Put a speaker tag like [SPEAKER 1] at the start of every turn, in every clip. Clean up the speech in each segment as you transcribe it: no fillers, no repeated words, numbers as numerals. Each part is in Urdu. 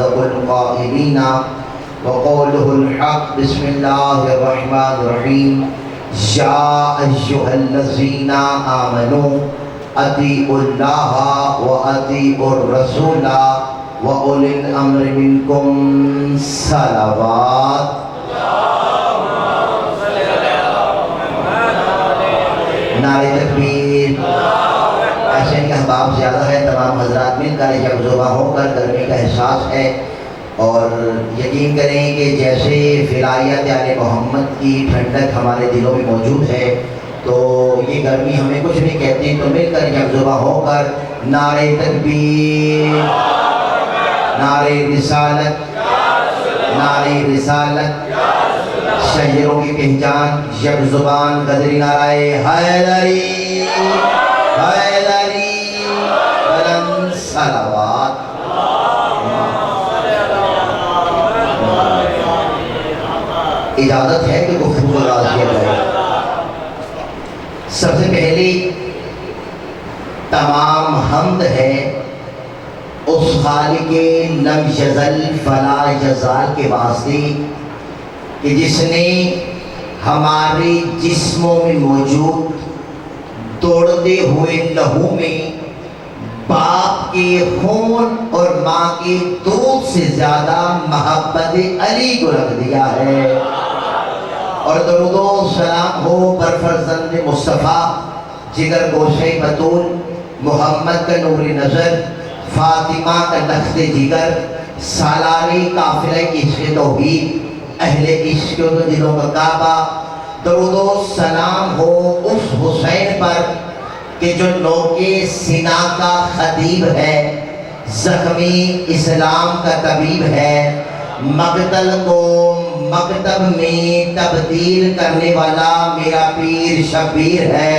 [SPEAKER 1] أصدق القائلين وقوله الحق بسم الله الرحمن الرحيم يا أيها الذين آمنوا أطيعوا الله وأطيعوا الرسول وأولي الأمر منكم صلوات نعرہ تکبیر۔ ایسے ان کے احباب زیادہ ہے، تمام حضرات مل کر یکجا ہو کر گرمی کا احساس ہے، اور یقین کریں کہ جیسے فلائیت آل محمد کی ٹھنڈک ہمارے دلوں میں موجود ہے، تو یہ گرمی ہمیں کچھ نہیں کہتی، تو مل کر یکجا ہو کر نعرہ تکبیر، نعرہ رسالت، نعرہ رسالت، شہیروں کی پہچان، یک زبان قدری نعرہ حیدری، حیدری، بلند صلوات۔ اجازت ہے کہ گفتگو کو آغاز کیا جائے۔ سب سے پہلی تمام حمد ہے اس خالق لم یزل فلا یزال کے واسطے کہ جس نے ہمارے جسموں میں موجود دوڑتے ہوئے لہو میں باپ کے خون اور ماں کے دودھ سے زیادہ محبت علی کو رکھ دیا ہے، اور درود و سلام ہو بر فرزند مصطفیٰ، جگر گوشہ بطول، محمد کا نور نظر، فاطمہ کا لخت جگر، سالاری قافلہ عشق توحید، اہل عشق و دلوں کا کعبہ۔ درود و سلام ہو اس حسین پر کہ جو نوکے سینہ کا خطیب ہے، زخمی اسلام کا طبیب ہے، مقتل کو مکتب میں تبدیل کرنے والا میرا پیر شبیر ہے،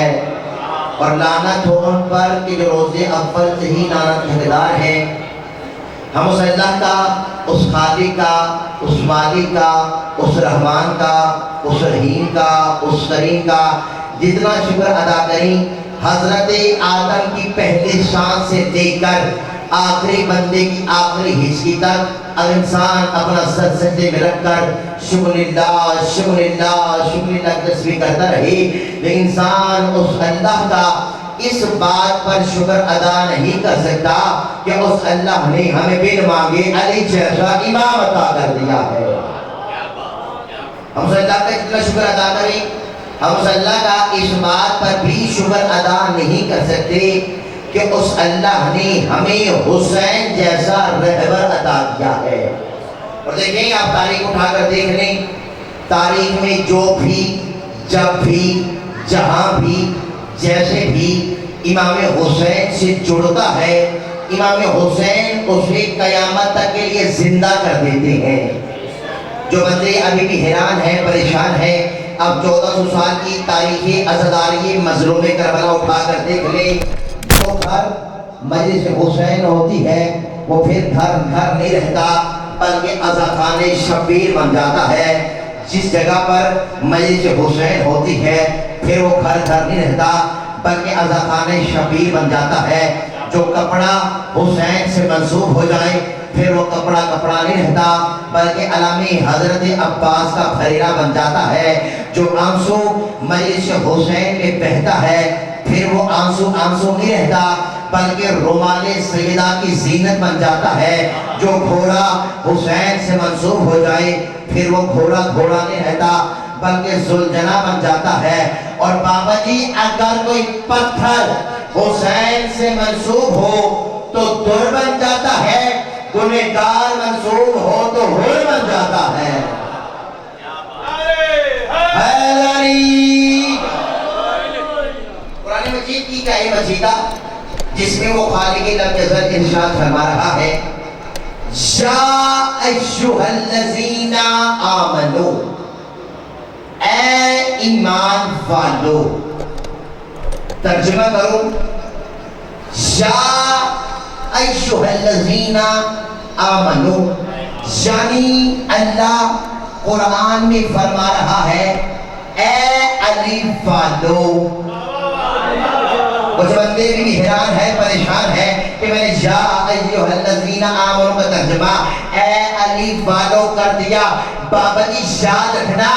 [SPEAKER 1] اور لعنت ہو ان پر کہ جو روز اول سے ہی لعنت حقدار ہے۔ ہم اس اللہ کا، اس خالق کا، اس مالک کا، اس رحمان کا، اس رحیم کا، اس کریم کا جتنا شکر ادا کریں، حضرت آدم کی پہلی شان سے لے کر آخری بندے کی آخری حصی تک انسان اپنا سر سجدے میں رکھ کر شکر اللہ شکر اللہ شکر اللہ کی تسبیح کرتا رہے، لیکن انسان اس اللہ کا اس بات پر شکر ادا نہیں کر سکتا کہ اس اللہ نے ہمیں بن مانگے علی جیسا امام عطا کر دیا ہے۔ ہم اس اللہ کا اتنا شکر ادا کریں، ہم اس اللہ کا اس بات پر بھی شکر ادا نہیں کر سکتے کہ اس اللہ نے ہمیں حسین جیسا رہبر عطا کیا ہے۔ اور دیکھیں، آپ تاریخ اٹھا کر دیکھ لیں، تاریخ میں جو بھی، جب بھی، جہاں بھی، جیسے بھی امام حسین سے جڑتا ہے، امام حسین اسے قیامت تک کے لیے زندہ کر دیتے ہیں۔ جو بندے ابھی بھی حیران ہیں، پریشان ہیں، اب 1400 سال کی تاریخی عزاداری مظلوم کربلا اٹھا کر دیکھ لیں، جو گھر مجلس حسین ہوتی ہے وہ پھر گھر گھر نہیں رہتا بلکہ عزاخانہ شبیر بن جاتا ہے۔ جس جگہ پر مجلس حسین ہوتی ہے پھر وہ گھر گھر نہیں رہتا بلکہ عزاخانہ شبیر بن جاتا ہے۔ جو کپڑا حسین سے منسوب ہو جائے پھر وہ کپڑا کپڑا نہیں رہتا بلکہ علامہ حضرت عباس کا پھریرا بن جاتا ہے۔ جو آنسو مجلس حسین میں بہتا ہے پھر وہ آنسو آنسو نہیں رہتا بلکہ رومال سیدہ کی زینت بن جاتا ہے۔ جو گھوڑا حسین سے منسوب ہو جائے پھر وہ گھوڑا گھوڑا نہیں رہتا بلکہ ذوالجناح بن جاتا ہے۔ اور بابا جی، اگر کوئی پتھر حسین سے منسوب ہو تو در بن جاتا ہے، گنہگار منسوب ہو تو ہور بن جاتا ہے۔ حیدری قرآن مجید کی کیا ہے مجیدہ جس میں وہ خالق لم یزل ارشاد فرما رہا ہے، یا ایھا الذین آمنو، اے ایمان والو۔ ترجمہ کرو، یا ایھا الذین آمنو، یعنی اللہ قرآن میں فرما رہا ہے اے علی والو، کچھ بندے بھی حیران ہے، پریشان ہے کہ میں نے یا ایھا الذین آمنوا کا ترجمہ اے علی والو کر دیا۔ بابا جی یاد رکھنا،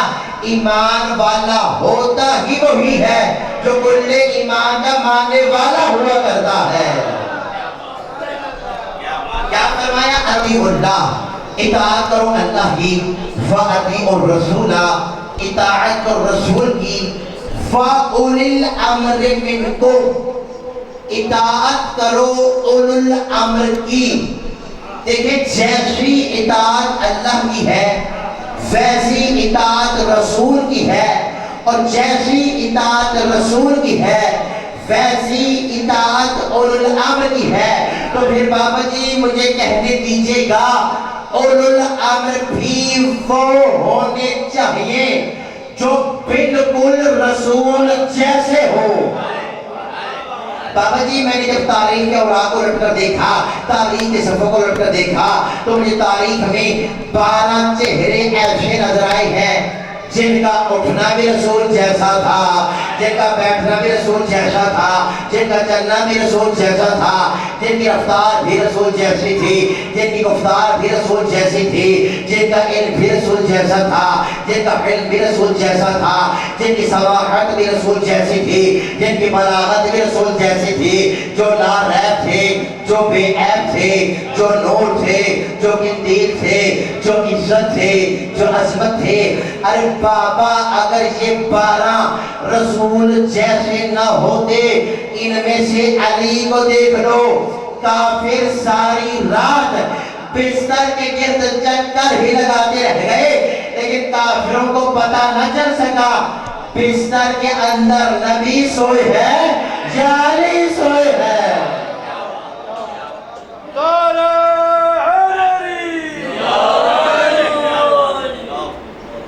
[SPEAKER 1] ایمان والا ہوتا ہی وہی ہے جو کل ایمان کا ماننے والا ہوا کرتا ہے۔ کیا فرمایا؟ اطیعوا اللہ، اطاعت کرو اللہ کی، فاطیعوا الرسول، اطاعت کرو رسول کی، فاولی الامر منکم، اطاعت کرو اولو الامر کی۔ دیکھیں جیسی اطاعت اللہ کی ہے ویسی اطاعت رسول کی ہے، اور جیسی اطاعت رسول کی ہے ویسی اطاعت اولو الامر کی ہے۔ تو پھر بابا جی مجھے کہنے دیجئے گا اولو الامر بھی وہ ہونے چاہیے جو بالکل رسول جیسے ہو۔ بابا جی میں نے جب تاریخ کے اوراق کو لٹ کر دیکھا، تاریخ کے صفحوں کو لٹ کر دیکھا، تو مجھے تاریخ میں 12 چہرے ایسے نظر آئے ہیں جن کا اٹھنا بھی رسول جیسا تھا، جن کا بیٹھنا بھی رسول جیسا تھا، جن کا چلنا بھی رسول جیسا تھا، جن کی رفتار بھی رسول جیسی تھی، جن کی گفتار بھی رسول جیسی تھی، جن کا علم بھی رسول جیسا تھا، جن کا علم بھی رسول جیسا تھا، جن کی صواحت بھی رسول جیسی تھی، جن کی بلاغت بھی رسول جیسی تھی، جو لا ریب تھے، جو بے عیب تھے، جو نور تھے، جو قندیل تھے، جو عزت تھے، جو عظمت تھے۔ ارے بابا اگر یہ 12 رسول جیسے نہ ہوتے، ان میں سے علی کو دیکھ لو، کافر ساری رات بستر کے گرد چکر ہی لگاتے رہ گئے، لیکن کافروں کو پتہ نہ چل سکا بستر کے اندر نبی سوئے ہے یا علی سوئے ہے۔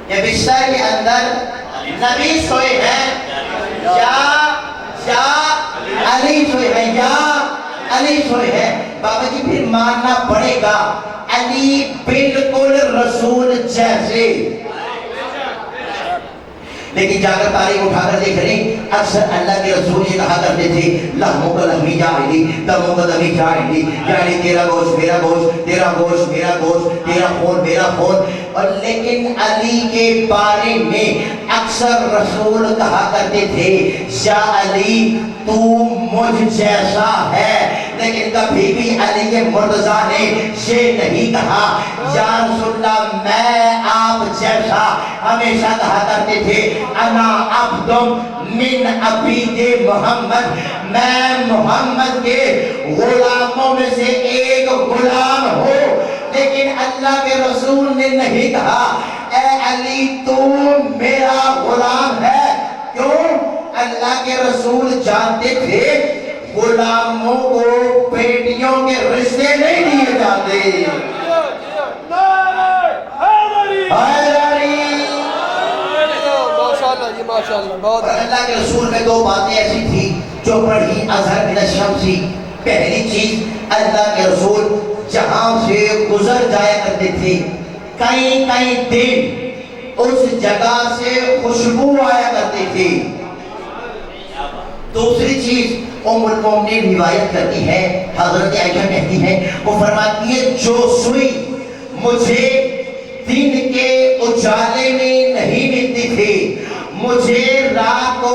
[SPEAKER 1] یہ بستر کے اندر نبی سوئے ہیں یا علی سوئے ہیں، یا علی سوئے ہیں۔ بابا جی پھر ماننا پڑے گا علی بالکل رسول جیسے۔ لیکن جا کر تاریخ اٹھا کر دیکھ رہے اکثر اللہ کے رسول یہ کہا کرتے تھے لحموں کا لحمی جاہلی، دموں کا دمی جاہلی، یعنی تیرا گوشت میرا گوشت، تیرا گوشت میرا گوشت، تیرا خون میرا خون۔ اور لیکن علی کے بارے میں اکثر رسول کہا کرتے تھے یا علی تو مجھ جیسا ہے، لیکن کبھی بھی علی مرتضیٰ نے یہ نہیں کہا یا رسول اللہ میں آپ جیسا۔ ہمیشہ کہا کرتے تھے انا عبد من عبید محمد، میں محمد کے غلاموں میں سے ایک غلام ہوں۔ لیکن اللہ کے رسول نے نہیں کہا اے علی تو میرا غلام ہے۔ کیوں؟ اللہ کے رسول جانتے تھے غلاموں کو بیٹیوں کے رشتے نہیں دیے جاتے۔ اللہ کے رسول میں 2 باتیں ایسی تھی جو بڑی اظہر من الشمس۔ پہلی چیز اللہ کے رسول جہاں سے گزر جایا کرتے تھے کئی کئی دن اس جگہ سے خوشبو آیا کرتی تھی۔ دوسری چیز ام المومنین روایت کرتی ہے، حضرت عائشہ کہتی ہے، وہ فرماتی ہے جو سوئی مجھے دن کے اجالے میں نہیں ملتی تھی، مجھے رات کو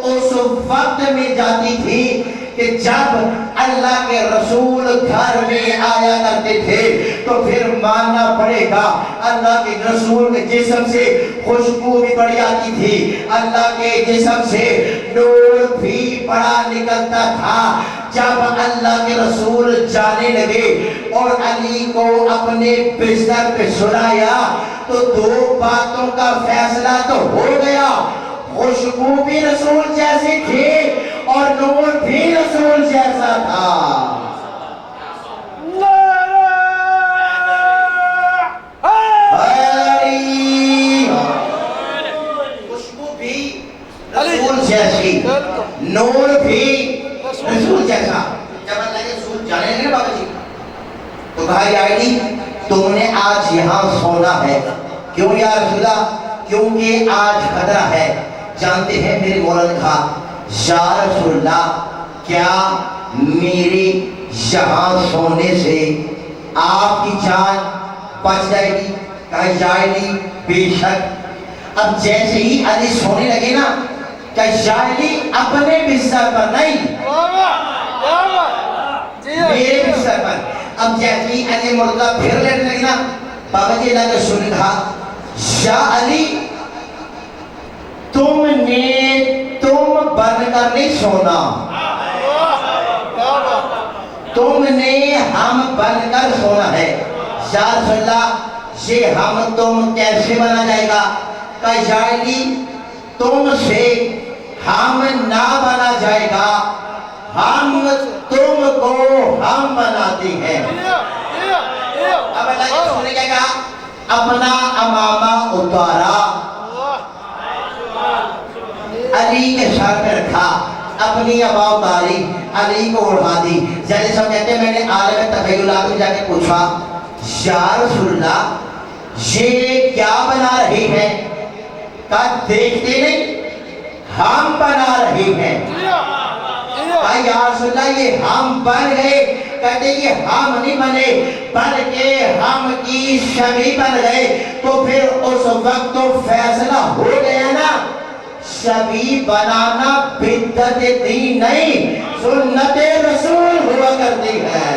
[SPEAKER 1] اس وقت میں جاتی تھی کہ جب اللہ کے رسول گھر میں آیا کرتے تھے۔ تو پھر ماننا پڑے گا اللہ کے رسول کے جسم سے خوشبو بھی بڑی آتی تھی، اللہ کے جسم سے نور بھی بڑا نکلتا تھا۔ جب اللہ کے رسول جانے لگے اور علی کو اپنے بستر پہ سلایا تو 2 باتوں کا فیصلہ تو ہو گیا، خوشبو بھی رسول جیسی تھی اور نور بھی رسول جیسا تھا۔ خوشبو بھی رسول جیسی، نور بھی رسول جیسا۔ جب اللہ کے رسول جانے لگے بابا جی تو کہا یا علی تم نے آج یہاں سونا ہے۔ کیوں یا رسول اللہ؟ کیونکہ آج خطرہ ہے۔ جانتے ہیں میرے مولا نے کہا یا رسول اللہ کیا میرے یہاں سونے سے آپ کی جان بچ جائے گی؟ کہا یا علی بے شک۔ اب جیسے ہی علی سونے لگے نا، کہا یا علی اپنے بستر پر نہیں، میرے بستر پر۔ اب جیسے ہی علی مردہ پھر لینے لگے نا، بابا جی اللہ کے رسول نے کہا یا علی تم بن کر نہیں سونا، تم نے ہم بن کر سونا ہے۔ یا رسول اللہ یہ ہم تم کیسے بنا جائے گا؟ کہ یا علی تم سے ہم نہ بنا جائے گا، ہم تم کو ہم بناتے ہیں۔ اب اللہ کے رسول نے کیا کہا؟ اپنا امامہ اتارا، علی کے سر پہ رکھا، اپنی ابا اتاری، علی کو اڑا دی۔ جیسے سب کہتے ہیں میں نے عالم تخیلات میں جا کے پوچھا یا رسول اللہ یہ کیا بنا رہے ہیں؟ کہا دیکھتے نہیں ہم بنا رہے ہیں۔ کہا یا رسول اللہ یہ ہم بن گئے؟ کہتے یہ ہم نہیں بنے بلکہ ہم کی شبیہ بن گئے۔ تو پھر اس وقت تو فیصلہ ہو گیا نا، شبیہ بنانا بدعت دین نہیں، سنت رسول ہوا کرتی ہے۔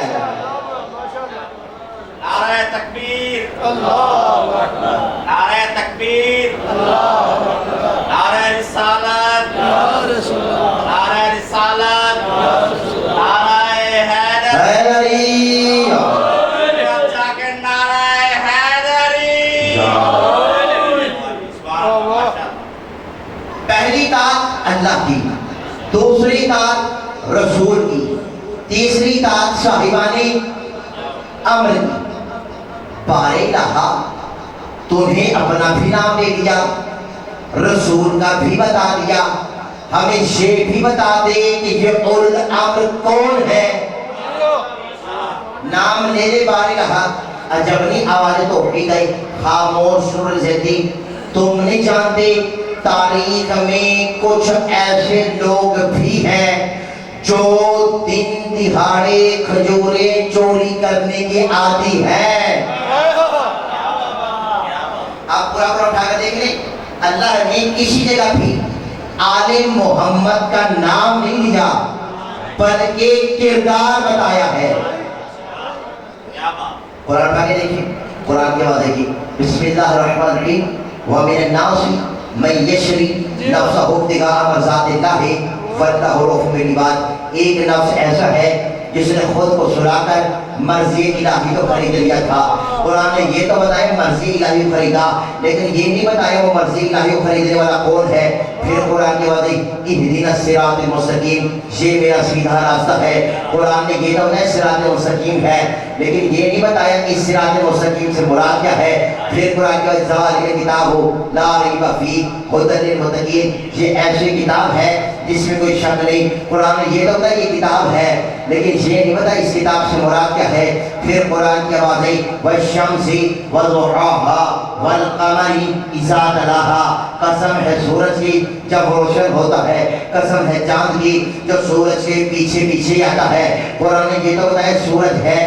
[SPEAKER 2] نعرہ تکبیر، اللہ اکبر، نعرہ تکبیر، اللہ اکبر، نعرہ رسالت، نعرہ رسالت، نعرہ حیدری، جا کے نعرہ حیدری۔
[SPEAKER 1] پہلی اطاعت اللہ کی، دوسری اطاعت رسول کی، تیسری اطاعت صاحبان امر کی۔ بار الہ تمہیں اپنا بھی نام دے دیا، رسول کا بھی بتا دیا، ہمیں یہ بھی بتا دے کہ یہ اول الامر کون ہے۔ نام لے لے بار الہ، عجبنی آوازیں تو اٹھی گئی، خاموش نور زیدی تم نہیں جانتے تاریخ میں کچھ ایسے لوگ بھی ہیں جو دن دہاڑے کھجوریں چوری کرنے کے عادی ہیں۔ آپ پورا اٹھا کر دیکھ لیں، اللہ نے کسی جگہ بھی آل محمد کا نام نہیں لیا بلکہ کردار بتایا ہے۔ قرآن اٹھا کے دیکھیں، قرآن کی آواز دیکھیں، بسم اللہ الرحمن الرحیم، وَمِنَ النَّاسِ مَن یشری نفسہ ابتغاء مرضات اللہ واللہ رؤوف بالعباد۔ ایک نفس ایسا ہے جس نے خود کو سلا کر مرضی الہی کو خرید لیا تھا۔ قرآن نے یہ تو بتایا مرضی الہی کو خریدا، لیکن یہ نہیں بتایا وہ مرضی الہی کو خریدنے والا کون ہے۔ پھر قرآن کی بات اہدنا الصراط المستقیم، یہ میرا سیدھا راستہ ہے۔ قرآن نے یہ تو بتایا صراط مستقیم ہے، لیکن یہ نہیں بتایا اس صراط مستقیم سے مراد کیا ہے۔ پھر قرآن کی بات ذالک کتاب لا ریب فیہ ھدی للمتقین، یہ ایسی کتاب ہے جس میں کوئی شک نہیں۔ قرآن نے یہ تو بتایا یہ کتاب ہے، لیکن یہ نہیں بتایا اس کتاب سے مراد کیا ہے۔ پھر قرآن کی آواز ہے والشمس وضحاها والقمر اذا تلاها، قسم ہے سورج کی جب روشن ہوتا ہے، قسم ہے چاند کی جو سورج کے پیچھے پیچھے آتا ہے۔ قرآن نے یہ تو بتایا سورج ہے،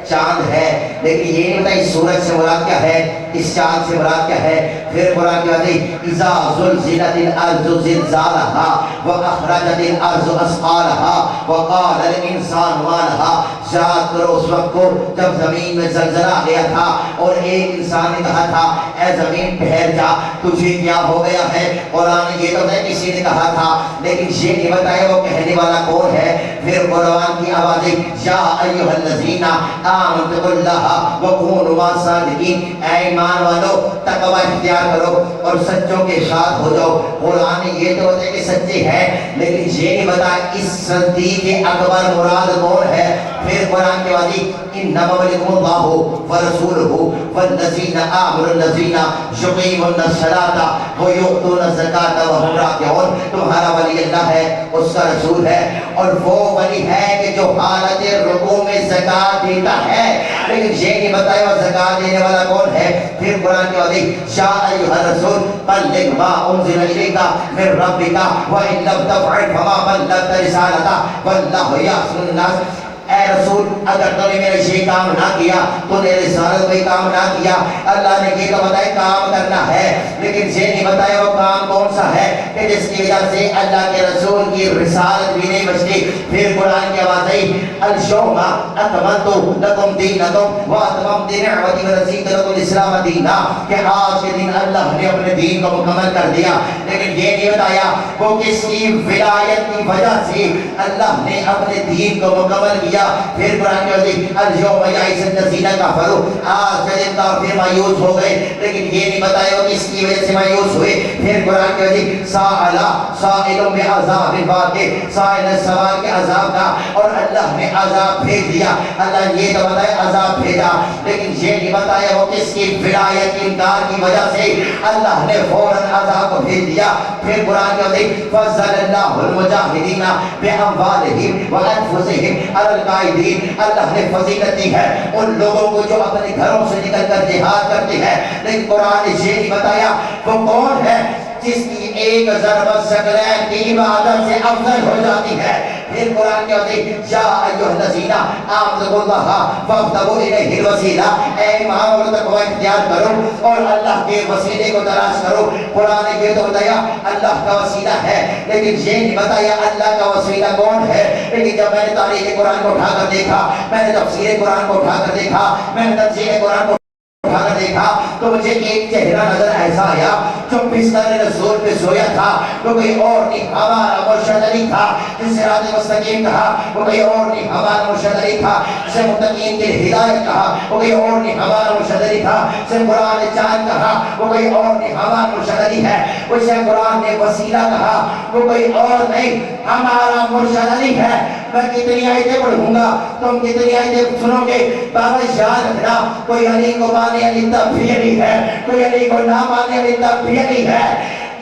[SPEAKER 1] چاند ہے، لیکن یہ نہیں بتایا اس سورج سے مراد کیا ہے، اس چاند سے مراد کیا ہے۔ پھر قرآن کی بات ہے اذا زلزلت الارض زلزالها واخرجت الارض اثقالها وقال الانسان ما لها، یاد کرو اس وقت کو جب زمین میں زلزلہ آ گیا تھا اور ایک انسان نے کہا تھا اے زمین ٹھہر جا، تجھے کیا ہو گیا ہے۔ قرآن نے یہ تو نہیں کسی نے کہا تھا، لیکن یہ نہیں بتایا وہ کہنے والا کون ہے۔ پھر قرآن کی آوازیں یا ایھا الذین آمنوا باللہ وکونوا مع الصادقین، اے ایمان والو تقوی اختیار کرو اور سچوں کے ساتھ ہو جاؤ۔ قرآن نے یہ تو بتایا کہ سچے ہیں، لیکن یہ نہیں بتایا اس صدیق اکبر مراد کون ہے۔ پھر قرآن کے بعد انما ولیکم اللہ ورسولہ والذین آمنوا الذین یقیمون الصلاۃ ویؤتون الزکاۃ وهم راکعون، تمہارا ولی اللہ ہے، اس کا رسول ہے، اور وہ ولی ہے کہ جو حالت رکوع میں زکات دیتا ہے۔ لیکن یہ نہیں بتایا وہ زکات لگا دینے والا کون ہے؟ پھر قرآن کی عزیز یا ایھا الرسول بلغ ما انزل الیک من ربک وان لم تفعل فما بلغت رسالتہ واللہ یعصم الناس۔ اے رسول اگر تو نے میرا یہ کام نہ کیا تو نے رسالت میں کام نہ کیا۔ اللہ نے یہ تو بتایا کام کرنا ہے، لیکن یہ نہیں بتایا وہ کام کون سا ہے کہ جس کی وجہ سے اللہ کے رسول کی رسالت بھی نہیں بچتی۔ پھر قرآن کی آواز آئی الیوم اکملت لکم دینکم واتممت نعمتی ورضیت لکم الاسلام دینا، کہ آج کے دن اللہ نے اپنے دین کو مکمل کر دیا، لیکن یہ نہیں بتایا وہ کس کی ولایت کی وجہ سے اللہ نے اپنے دین کو مکمل کیا۔ پھر قرآن کی عزیز الیوم یئس الذین کفروا، آج کے دن کافر مایوس ہو گئے، لیکن یہ نہیں بتایا وہ کس کی وجہ سے مایوس ہوئے۔ پھر قرآن کی عزیز سائل سائل بعذاب واقع، سائل سوال کے عذاب کا، اور اللہ نے عذاب بھیج دیا۔ اللہ یہ تو بتایا عذاب بھیجا، لیکن یہ نہیں بتایا وہ کس کی ولایت انکار کی وجہ سے اللہ نے فوراً عذاب کو بھیج دیا۔ پھر قرآن کی عزیز فضل اللہ المجاہدین باموالہم وانفسہم علی القاعدین، اللہ نے فضیلت دی ہے ان لوگوں کو جو اپنے گھروں سے نکل کر جہاد کرتے ہیں، لیکن قرآن نے یہ نہیں بتایا وہ کون ہے جس کی ایک ضربت ثقلین کی عبادت سے افضل ہو جاتی ہے۔ پھر قرآن کے عزیز یا ایھا الذین آمنوا باللہ وابتغوا الیہ الوسیلہ، اے ایمان اور تقوی اختیار کرو اور اللہ کے وسیلے کو تلاش کرو۔ قرآن نے یہ تو بتایا اللہ کا وسیلہ ہے، لیکن یہ نہیں بتایا اللہ کا وسیلہ کون ہے۔ لیکن جب میں نے تاریخ قرآن کو اٹھا کر دیکھا، میں نے تفسیر قرآن کو اٹھا کر دیکھا، میں نے تفسیر قرآن کو اٹھا کر دیکھا، تو مجھے ایک چہرہ نظر ایسا آیا جو بستر رسول پہ سویا تھا، وہ کوئی اور نہیں ہمارا مرشد علی تھا جس سے صراط مستقیم کہا، وہ کوئی اور نہیں ہمارا مرشد علی تھا جسے متقین کی ہدایت کہا، وہ کوئی اور نہیں ہمارا مرشد علی تھا جسے قرآن چاند کہا، وہ کوئی اور نہیں ہمارا مرشد علی ہے، اسے قرآن نے وسیلہ کہا، وہ کوئی اور نہیں ہمارا مرشد علی ہے۔ میں کتنی آیتیں پڑھوں گا، تم کتنی آیتیں سنو گے، بابا یاد رکھنا کوئی علی کو مانے علی تب بھی علی ہے، کوئی علی کو نہ مانے علی تب بھی علی ہے۔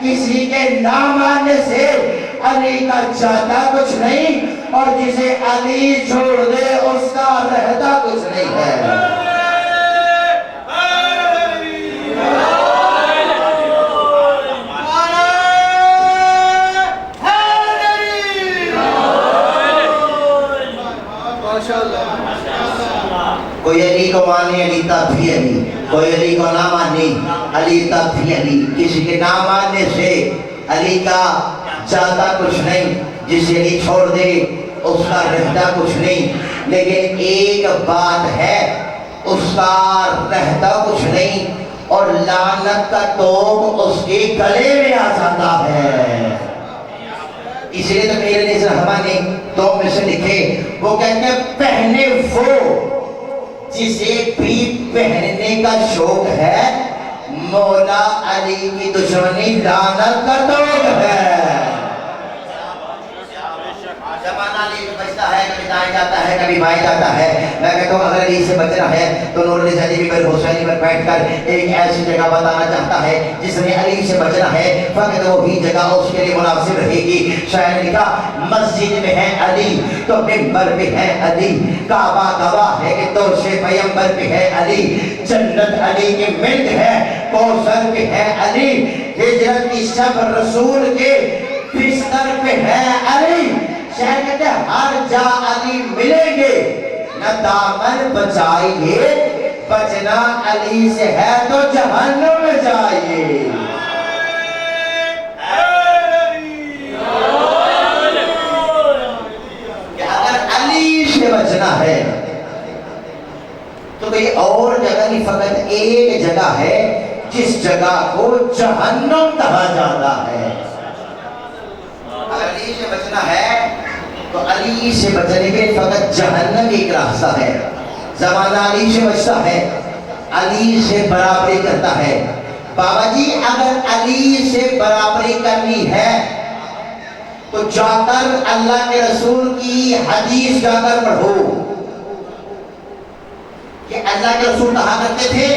[SPEAKER 1] کسی کے نہ ماننے سے علی کا جاتا کچھ نہیں، اور جسے علی چھوڑ دے اس کا رہتا کچھ نہیں ہے۔ کوئی علی کو مانے علی تب بھی علی، کوئی علی کو نہ مانے علی تب بھی علی۔ کسی کے نہ ماننے سے علی کا جاتا کچھ نہیں، جسے علی چھوڑ دے اس کا رہتا کچھ نہیں۔ لیکن ایک بات ہے، اس کا رہتا کچھ نہیں اور لعنت کا توپ اس کے گلے میں آ جاتا ہے۔ اس لیے تو میرے لیے رحمہ نے دو میں سے لکھے، وہ کہتے ہیں پہنے وہ جسے بھی پہننے کا شوق ہے، مولا علی کی دشمنی لعنت کا توق ہے۔ زمانہ علی میں بچتا ہے، کبھی دائیں جاتا ہے کبھی بائیں جاتا ہے۔ میں کہتا ہوں اگر علی سے بچنا ہے تو نور علی زیدی پر حسینی پر بیٹھ کر ایک ایسی جگہ بتانا چاہتا ہے جس میں علی سے بچنا ہے، فقط وہی جگہ اس کے لیے مناسب رہے گی۔ شاعر نے کہا مسجد میں ہے علی تو منبر پہ ہے علی، کعبہ گواہ ہے کہ تو سے پیمبر پہ ہے علی، جنت علی کی ملک ہے، کوثر پہ ہے علی، ہجرت کی شب رسول کے بستر پہ ہے علی۔ شاعر کہتے ہیں ہر جا علی ملیں گے، نہ دامن بچائیں گے، بچنا علی سے ہے تو جہنم میں جائیے۔ اگر علی سے بچنا ہے تو کوئی اور جگہ نہیں، فقط ایک جگہ ہے جس جگہ کو جہنم کہا جاتا ہے۔ اگر علی سے بچنا ہے تو علی سے بچنے کے فقط جہنم ایک راستہ ہے۔ زمانہ علی سے بچتا ہے، علی سے برابری کرتا ہے۔ بابا جی اگر علی سے برابری کرنی ہے تو جا کر اللہ کے رسول کی حدیث جا کر پڑھو کہ اللہ کے رسول کہا کرتے تھے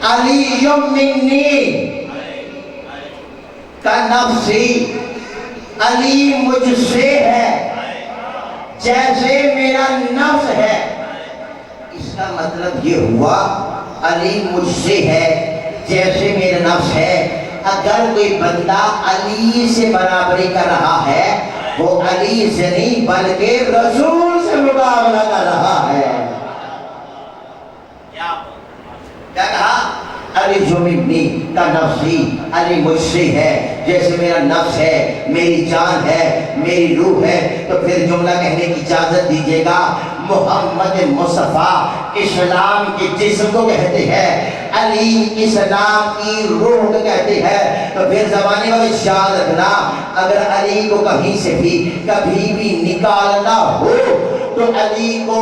[SPEAKER 1] علی منی کا نفسی، علی مجھ سے ہے جیسے میرا نفس ہے۔ اس کا مطلب یہ ہوا علی مجھ سے ہے جیسے میرا نفس ہے۔ اگر کوئی بندہ علی سے برابری کر رہا ہے وہ علی سے نہیں بلکہ رسول سے مقابلہ کر رہا ہے۔ کیا کہا؟ علی جو منی کا نفسی، علی مجھ سے ہے جیسے میرا نفس ہے، میری جان ہے، میری روح ہے۔ تو پھر جملہ کہنے کی اجازت دیجیے گا، محمد مصطفیٰ اسلام کے جسم کو کہتے ہیں، علی اسلام کی روح کو کہتے ہیں۔ تو پھر زمانے والے یاد رکھنا، اگر علی کو کہیں سے بھی کبھی بھی نکالنا ہو تو علی کو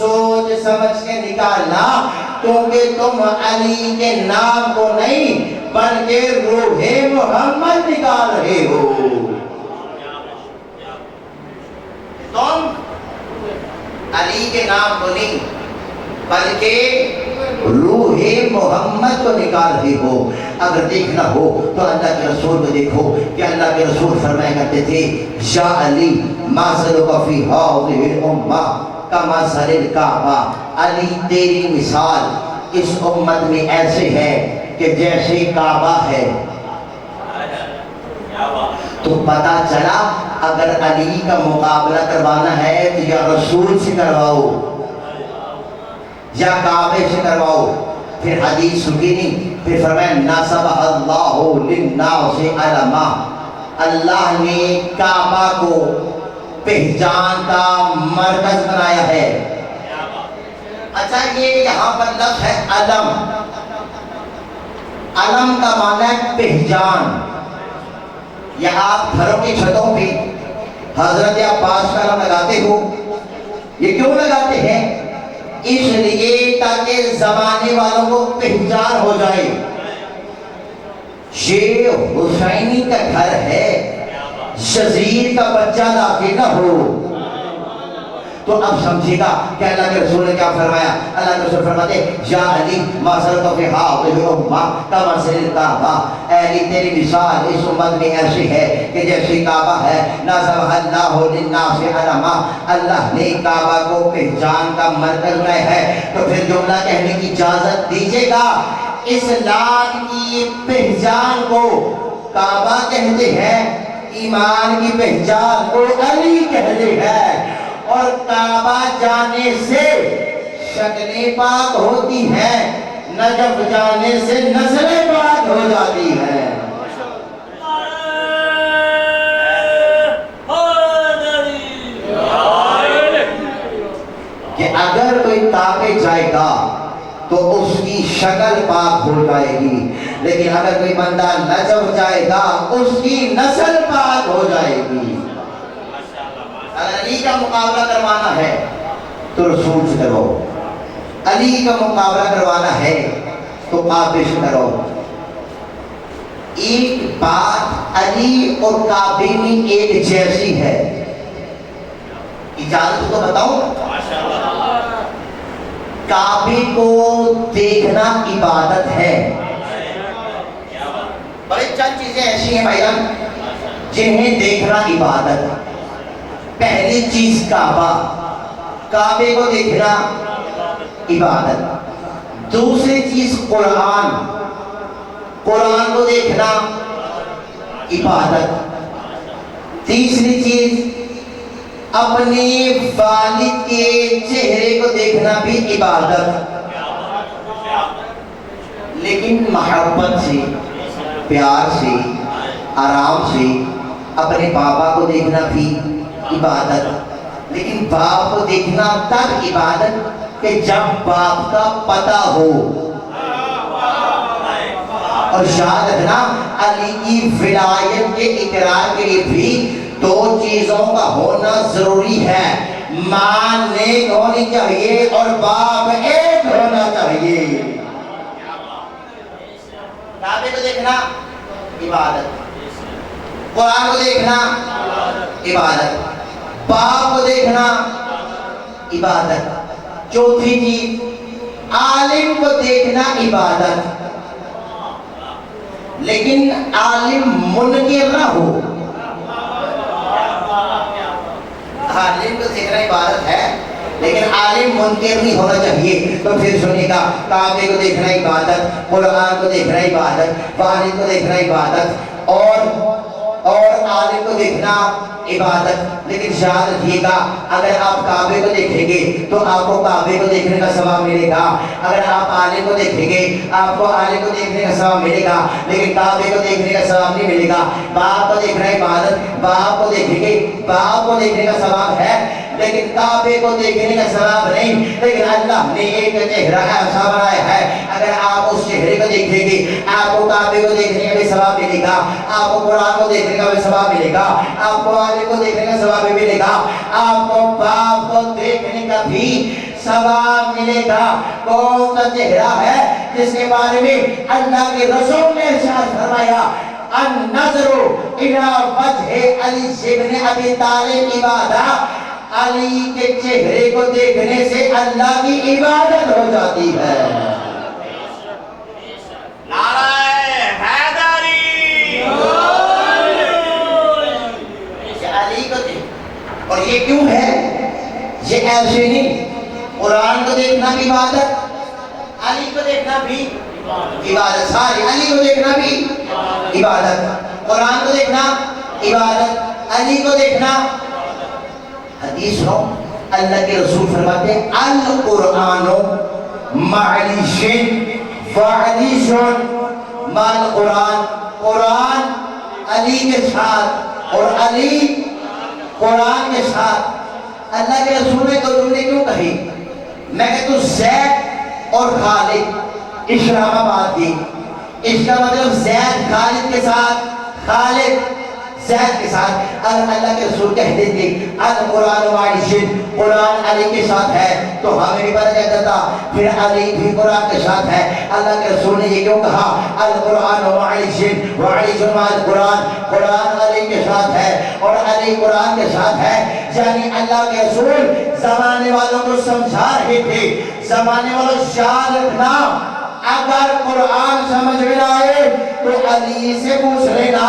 [SPEAKER 1] سوچ سمجھ کے نکالنا، کیونکہ تم علی کے نام کو نہیں بلکہ روح محمد نکال رہے ہو۔ تم علی کے نام کو نہیں بلکہ روح محمد کو نکال رہے ہو۔ اگر دیکھنا ہو تو اللہ کے رسول کو دیکھو کہ اللہ کے رسول فرمایا کرتے تھے، یا علی مثلک فی ہذہ الامہ کمثل الکعبہ، علی تیری مثال اس امت میں ایسے ہے کہ جیسے کعبہ ہے۔ تو پتہ چلا اگر علی کا مقابلہ کروانا ہے تو یا رسول سے کرواؤ یا کعبے سے کرواؤ۔ پھر حدیث سنی نہیں، پھر فرمایا نصب اللہ للناس علما، اللہ نے کعبہ کو پہچان کا مرکز بنایا ہے۔ اچھا یہ یہاں پر لفظ ہے علم، علم کا معنی ہے پہچان۔ یہ آپ گھروں کی چھتوں پہ حضرت عباس کا علم لگاتے ہو، یہ کیوں لگاتے ہیں؟ اس لیے تاکہ زمانے والوں کو پہچان ہو جائے، یہ حسینی کا گھر ہے، یزید کا بچہ داخل نہ ہو۔ تو اب سمجھے گا کہ اللہ کے رسول نے کیا فرمایا۔ اللہ کے رسول فرماتے یا علی مثلک فی ہذہ الامہ کمثل الکعبہ، اے علی تیری مثال اس امت میں ایسی ہے کہ جیسے کعبہ ہے۔ نصب اللہ للناس علما، اللہ نے کعبہ کو پہچان کا مرکز بنایا ہے۔ تو پھر جملہ کہنے کی اجازت دیجیے گا، اسلام کی پہچان کو کعبہ کہتے ہیں، ایمان کی پہچان کو علی کہتے ہیں، اور کعبہ جانے سے شکلیں پاک ہوتی ہیں، نجف جانے سے نسلیں پاک ہو جاتی ہیں۔ کہ اگر کوئی کعبے جائے گا تو اس کی شکل پاک ہو جائے گی، لیکن اگر کوئی بندہ نجف جائے گا اس کی نسل پاک ہو جائے گی۔ اگر علی کا مقابلہ کروانا ہے تو رسول سے کرو، علی کا مقابلہ کروانا ہے تو کعبے سے کرو۔ ایک بات علی اور کعبے میں ایک جیسی ہے، اجازت تو بتاؤں، کعبے کو دیکھنا عبادت ہے۔ بڑے چند چیزیں ایسی ہیں بھائی جان جنہیں دیکھنا عبادت ہے۔ پہلی چیز کعبہ، کعبے کو دیکھنا عبادت۔ دوسری چیز قرآن، قرآن کو دیکھنا عبادت۔ تیسری چیز اپنے والد کے چہرے کو دیکھنا بھی عبادت، لیکن محبت سے، پیار سے، آرام سے۔ اپنے بابا کو دیکھنا بھی عبادت، لیکن باپ کو دیکھنا تب عبادت کہ جب باپ کا پتہ ہو۔ اور یاد رکھنا علی کی ولایت کے اقرار کے لیے بھی دو چیزوں کا ہونا ضروری ہے، ماں نیک ہونی چاہیے اور باپ ایک ہونا چاہیے۔ کعبے کو دیکھنا عبادت، قرآن کو دیکھنا عبادت، باپ کو دیکھنا عبادت۔ چوتھی چیز عالم کو دیکھنا عبادت، لیکن عالم منکر نہ ہو۔ عالم کو دیکھنا عبادت ہے لیکن عالم منکر نہیں ہونا چاہیے. تو پھر سنیے گا, کعبے کو دیکھنا عبادت, قرآن کو دیکھنا عبادت, والد کو دیکھنا عبادت, اور عالم کو دیکھنا عبادت. لیکن یاد رکھیے گا, اگر آپ کعبے کو دیکھیں گے تو آپ کو کعبے کو دیکھنے کا ثواب ملے گا. اگر آپ عالم کو دیکھیں گے آپ کو عالم کو دیکھنے کا ثواب ملے گا, لیکن کعبے کو دیکھنے کا ثواب نہیں ملے گا. باپ کو دیکھنا عبادت, باپ کو دیکھیں گے باپ کو دیکھنے کا ثواب ہے, لیکن کعبے کو دیکھنے کا ثواب نہیں. لیکن اللہ نے ایک چہرہ ایسا بنایا ہے, اگر آپ اس چہرے کو دیکھیں گے آپ کو کعبے کو دیکھنے کا بھی ثواب ملے گا, آپ کو قرآن کو دیکھنے کا بھی ثواب ملے گا, آپ کو عالم کو دیکھنے کا ثواب بھی ملے گا, آپ کو باپ کو دیکھنے کا بھی ثواب ملے گا. کون سا چہرہ ہے جس کے بارے میں اللہ کے رسول نے ارشاد فرمایا, النظر الی وجہ علی بن ابی طالب عبادہ, علی کے چہرے کو دیکھنے سے اللہ کی عبادت ہو جاتی ہے.
[SPEAKER 2] نعرہ حیدری.
[SPEAKER 1] علی کو دیکھ, اور یہ کیوں ہے, یہ ایسے نہیں. قرآن کو دیکھنا بھی عبادت, علی کو دیکھنا بھی عبادت, ساری علی کو دیکھنا بھی عبادت, قرآن کو دیکھنا عبادت, علی کو دیکھنا. حدیث ہو, اللہ کے رسول فرماتے ہیں القرآن معلیشن وعلیشن مال قرآن, قرآن علی کے ساتھ اور علی قرآن کے ساتھ. اللہ کے رسول نے تو جملے کیوں کہی, میں کہ تو زید اور خالد اسلام آباد کی, اس کا مطلب زید خالد کے ساتھ, خالد زید کے ساتھ. اگر اللہ کے رسول کہتے تھے القرآن معلیشن, قرآن علی کے ساتھ ہے, تو ہمیں بھی پتہ چل جاتا پھر علی بھی قرآن کے ساتھ ہے. اللہ کے رسول نے یہ کیوں کہا القرآن معلیشن وعلیشن مع القرآن, قرآن علی کے ساتھ ہے اور علی قرآن کے ساتھ ہے. یعنی اللہ کے رسول زمانے والوں کو سمجھا رہے تھے, زمانے والوں یاد رکھنا, اگر قرآن سمجھ میں نہ آئے تو علی سے پوچھ لینا,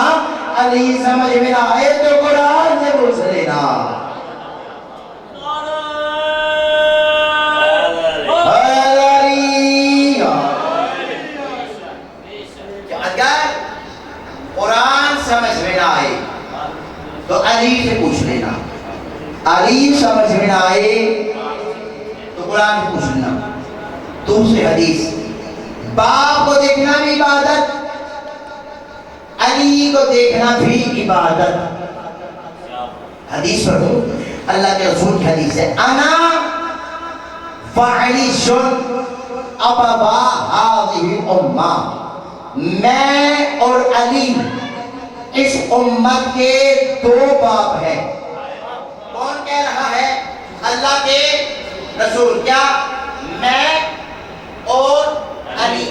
[SPEAKER 1] علی سمجھ میں نہ آئے تو قرآن سے پوچھ لینا. اگر قرآن سمجھ میں نہ آئے تو علی سے پوچھ لینا, علی سمجھ میں نہ آئے تو قرآن سے پوچھ لینا. دوسری حدیث, باپ کو دیکھنا بھی عبادت, علی کو دیکھنا بھی عبادت. حدیث پڑھو, اللہ کے رسول کی حدیث ہے, انا وعلیش ابوا هذه الامہ, میں اور علی اس امت کے دو باپ ہیں. کون کہہ رہا ہے, اللہ کے رسول. کیا میں اور علی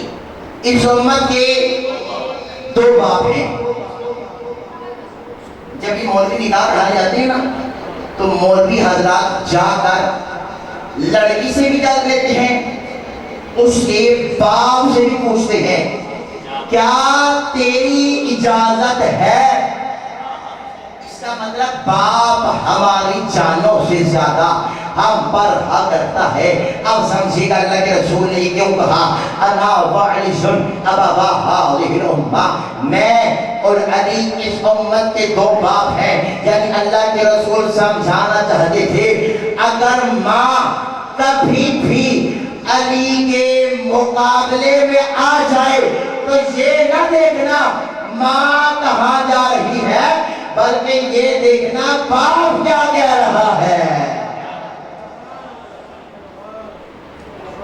[SPEAKER 1] اس امت کے دو باپ ہیں. جب یہ مولوی نکاح پڑھانے جاتے ہیں نا تو مولوی حضرات جا کر لڑکی سے بھی جان لیتے ہیں, اس کے باپ سے بھی پوچھتے ہیں کیا تیری اجازت ہے. اس کا مطلب باپ ہماری جانوں سے زیادہ ہم پر حق کرتا ہے. اب سمجھے گا اللہ کے رسول نے یہ کیوں کہا انا وعلیشن ابوا هذه الامہ, میں اور علی اس امت کے دو باپ ہیں. یعنی اللہ کے رسول سمجھانا چاہتے تھے اگر ماں کبھی بھی علی کے مقابلے میں آ جائے تو یہ نہ دیکھنا ماں کہاں جا رہی ہے, بلکہ یہ دیکھنا باپ کیا کہہ رہا ہے.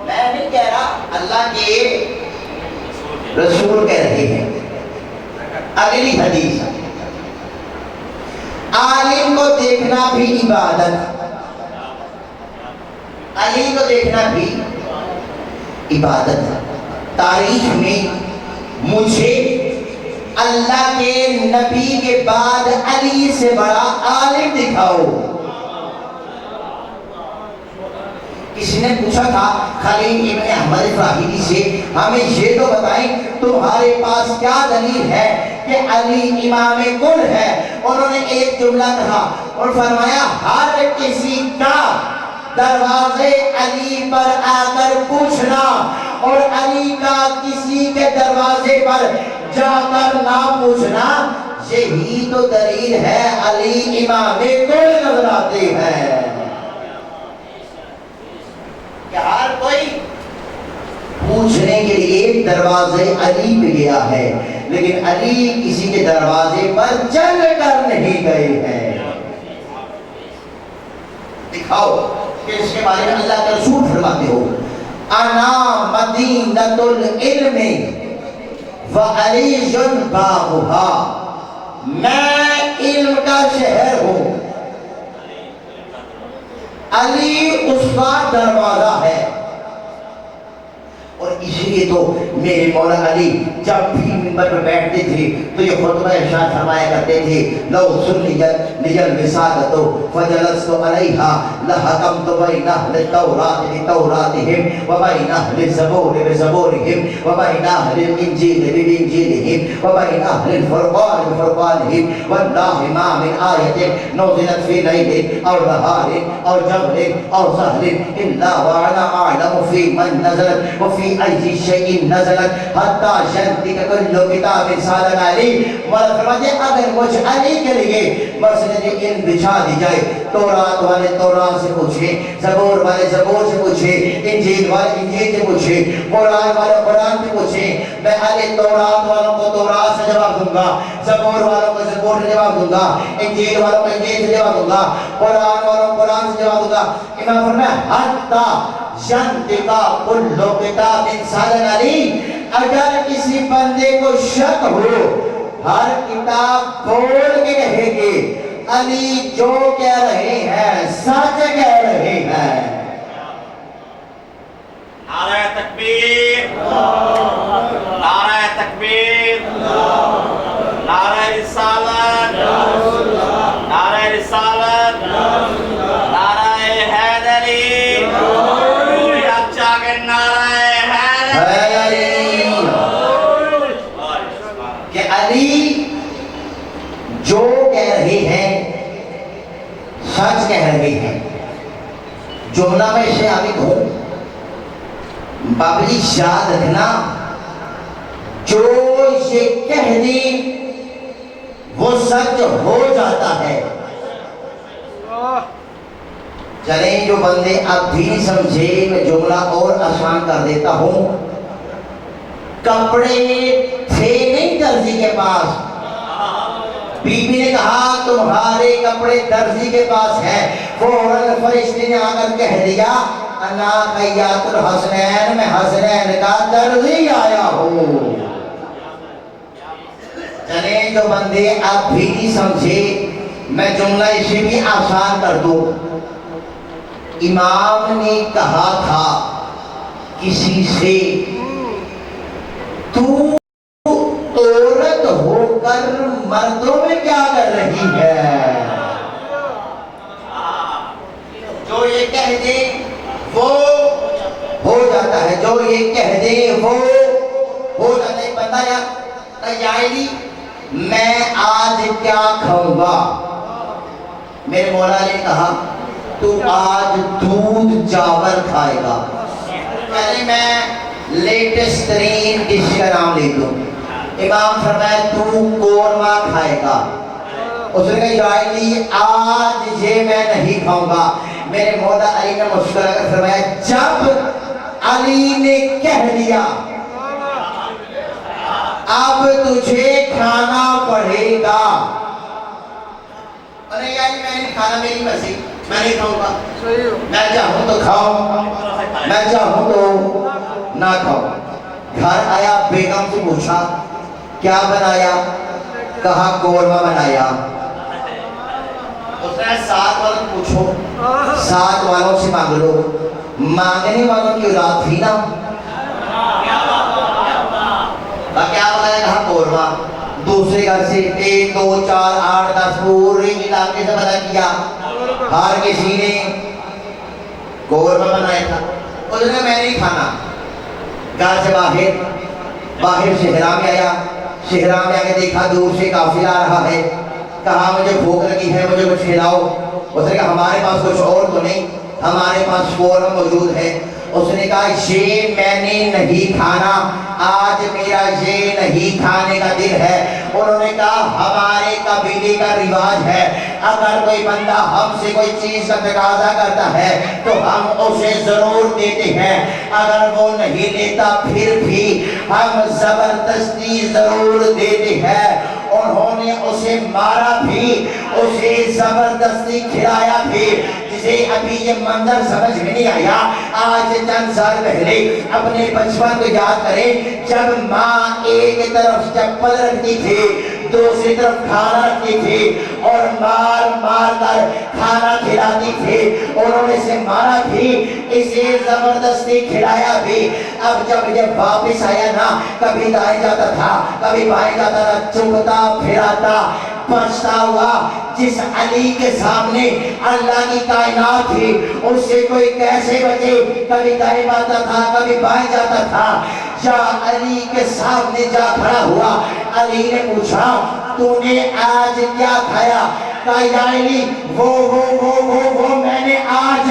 [SPEAKER 1] میں نہیں کہہ رہا, اللہ کے رسول کہہ رہے ہیں. اگلی حدیث, عالم کو دیکھنا بھی عبادت, علی کو دیکھنا بھی عبادت. تاریخ میں مجھے اللہ کے نبی کے بعد علی سے بڑا عالم دکھاؤ. کسی نے پوچھا تھا خلیل ابن احمد فراہیدی سے, ہمیں یہ تو بتائیں تمہارے پاس کیا دلیل ہے کہ علی امام کل ہے. انہوں نے ایک جملہ کہا اور فرمایا ہر کسی کا دروازے علی پر آ کر پوچھنا اور علی کا کسی کے دروازے پر جا کر نہ پوچھنا، یہی تو دلیل ہے علی امام کل نظر آتے ہیں کہ ہر کوئی پوچھنے کے لیے دروازے علی پہ گیا ہے، لیکن علی کسی کے دروازے پر چل کر نہیں گئے ہیں۔ دکھاؤ کہ اس کے بارے میں اللہ کا رسول فرماتے ہو، انا مدینۃ العلم وعلی بابھا، میں علم کا شہر ہوں، علی اس کا دروازہ ہے۔ اور اسی لیے تو میرے مولا علی جب بھی منبر پر بیٹھتے تھے تو یہ خطبہ ارشاد فرمایا کرتے تھے، لو سنیت لیل وسادت فجلست علیہا لحکمت بین اہل التوراۃ بتوراتہم وبین اہل الزبور بزبورہم وبین اہل الانجیل بانجیلہم وبین اہل الفرقان بفرقانہم واللہ ما من آیت نزلت فی لیل او نہار او جبر او سہر الا وانا اعلم فی من نزلت وفی ای شیء نزلت حتی شنتک کل کتاب سالن علی۔ مولا فرماتے ہیں اگر مجھ علی کے لیے مسجد علم بچھا دی جائے، تورات والے تورات سے پوچھیں، زبور والے زبور سے پوچھیں، انجیل والے انجیل سے پوچھیں، قرآن والے قرآن سے پوچھیں، میں علی تورات والوں کو تورات سے جواب دوں گا، زبور والوں کو زبور سے جواب دوں گا، انجیل والوں کو انجیل سے جواب دوں گا، قرآن والوں کو قرآن سے جواب دوں گا۔ امام فرمایا حتی شنتکا کل کتاب سالن علی، اگر کسی بندے کو شک ہو ہر کتاب بول کے کہے گی علی جو کہہ رہے ہیں سچ کہہ رہے ہیں۔
[SPEAKER 2] نعرہ تکبیر، نعرہ تکبیر، نعرہ رسالت، نعرہ رسالت، نعرہ حیدری، اچھا کہ نعرہ حیدری
[SPEAKER 1] کہ علی جو کہہ رہے ہیں سچ کہہ رہے ہیں۔ جملہ میں اسے عامد ہوں، بابلی یاد رکھنا، جو یہ کہہ دی وہ سچ ہو جاتا ہے۔ چلیں جو بندے اب بھی نہیں سمجھے میں جملہ اور آسان کر دیتا ہوں۔ کپڑے تھے نہیں درزی کے پاس، بی بی نے کہا تمہارے کپڑے درزی کے پاس ہیں، فوراً فرشتے نے آ کر کہہ دیا انا خیاط الحسنین، میں حسنین کا درزی آیا ہوں۔ چلیں جو بندے اب بھی نہیں سمجھے میں جملہ اسے بھی آسان کر دوں۔ امام نے کہا تھا کسی سے تو عورت ہو کر مردوں میں کیا کر رہی ہے؟ جو یہ کہہ دے وہ ہو جاتا ہے، جو یہ کہہ دے وہ ہو جاتا ہے۔ بندہ یا تیاری میں آج کیا کھاؤں گا؟ میرے مولا نے کہا تو آج دودھ چاول کھائے گا۔ پہلے میں لیٹسٹ ترین ڈش کا نام لے دوں۔ امام فرمایا تو قورمہ کھائے گا۔ اس نے کہا یا علی آج یہ میں نہیں کھاؤں گا۔ میرے مولا علی نے مسکرا کر فرمایا جب علی نے کہہ دیا اب تجھے کھانا پڑے گا، ارے یار میں نہیں کھانا، میری مرضی، میں نہیں کھاؤں گا، میں چاہوں تو کھاؤں، میں چاہوں تو نہ کھاؤں۔ گھر آیا بیگم سے پوچھا کیا بنایا؟ کہا قورمہ بنایا۔ اس نے ساتھ والوں پوچھو، ساتھ والوں سے مانگ لو، مانگنے والوں کی اولاد تھی نا، کیا بنایا؟ کہا قورمہ۔ دوسرے گھر سے 1 2 4 8 10 پورے علاقے سے پتہ کیا ہر کسی نے قورمہ بنایا تھا۔ اس نے میں نہیں کھانا۔ گھر سے باہر صحرا میں آیا، صحرا میں آ کے دیکھا دور سے قافلہ آ رہا ہے، کہا مجھے بھوک لگی ہے، مجھے کچھ کھلاؤ۔ اس نے کہا ہمارے پاس کچھ اور تو نہیں، ہمارے پاس فورم موجود ہے. اس نے کہا یہ میں نے نہیں کھانا, آج میرا یہ نہیں کھانے کا دن ہے. انہوں نے کہا ہمارے قبیلے کا رواج ہے, اگر کوئی بندہ ہم سے کوئی چیز کا تقاضا کرتا ہے تو ہم اسے ضرور دیتے ہیں, اگر وہ نہیں لیتا پھر بھی ہم زبردستی ضرور دیتے ہیں. انہوں نے اسے مارا بھی, اسے زبردستی کھلایا بھی. جسے ابھی یہ منظر سمجھ میں نہیں آیا, آج چند سال پہلے اپنے بچپن کو یاد کریں, جب ماں ایک طرف چپل رکھتی تھی, دوسری طرف کھانا رکھتی تھی اور مار مار کر کھانا کھلاتی تھی. انہوں نے اسے مارا بھی, اسے زبردستی کھلایا بھی. اب جب یہ واپس آیا نا, کبھی دائیں جاتا تھا, کبھی بائیں جاتا تھا, چکتا پھراتا پچھتا ہوا. جس علی کے سامنے اللہ کی کائنات تھی, اس سے کوئی کیسے بچے؟ کبھی دائیں جاتا تھا, کبھی بائیں جاتا تھا. یا علی کے سامنے جا کھڑا ہوا, علی نے پوچھا تو نے آج کیا کھایا؟ کہا یا علی وہ میں نے آج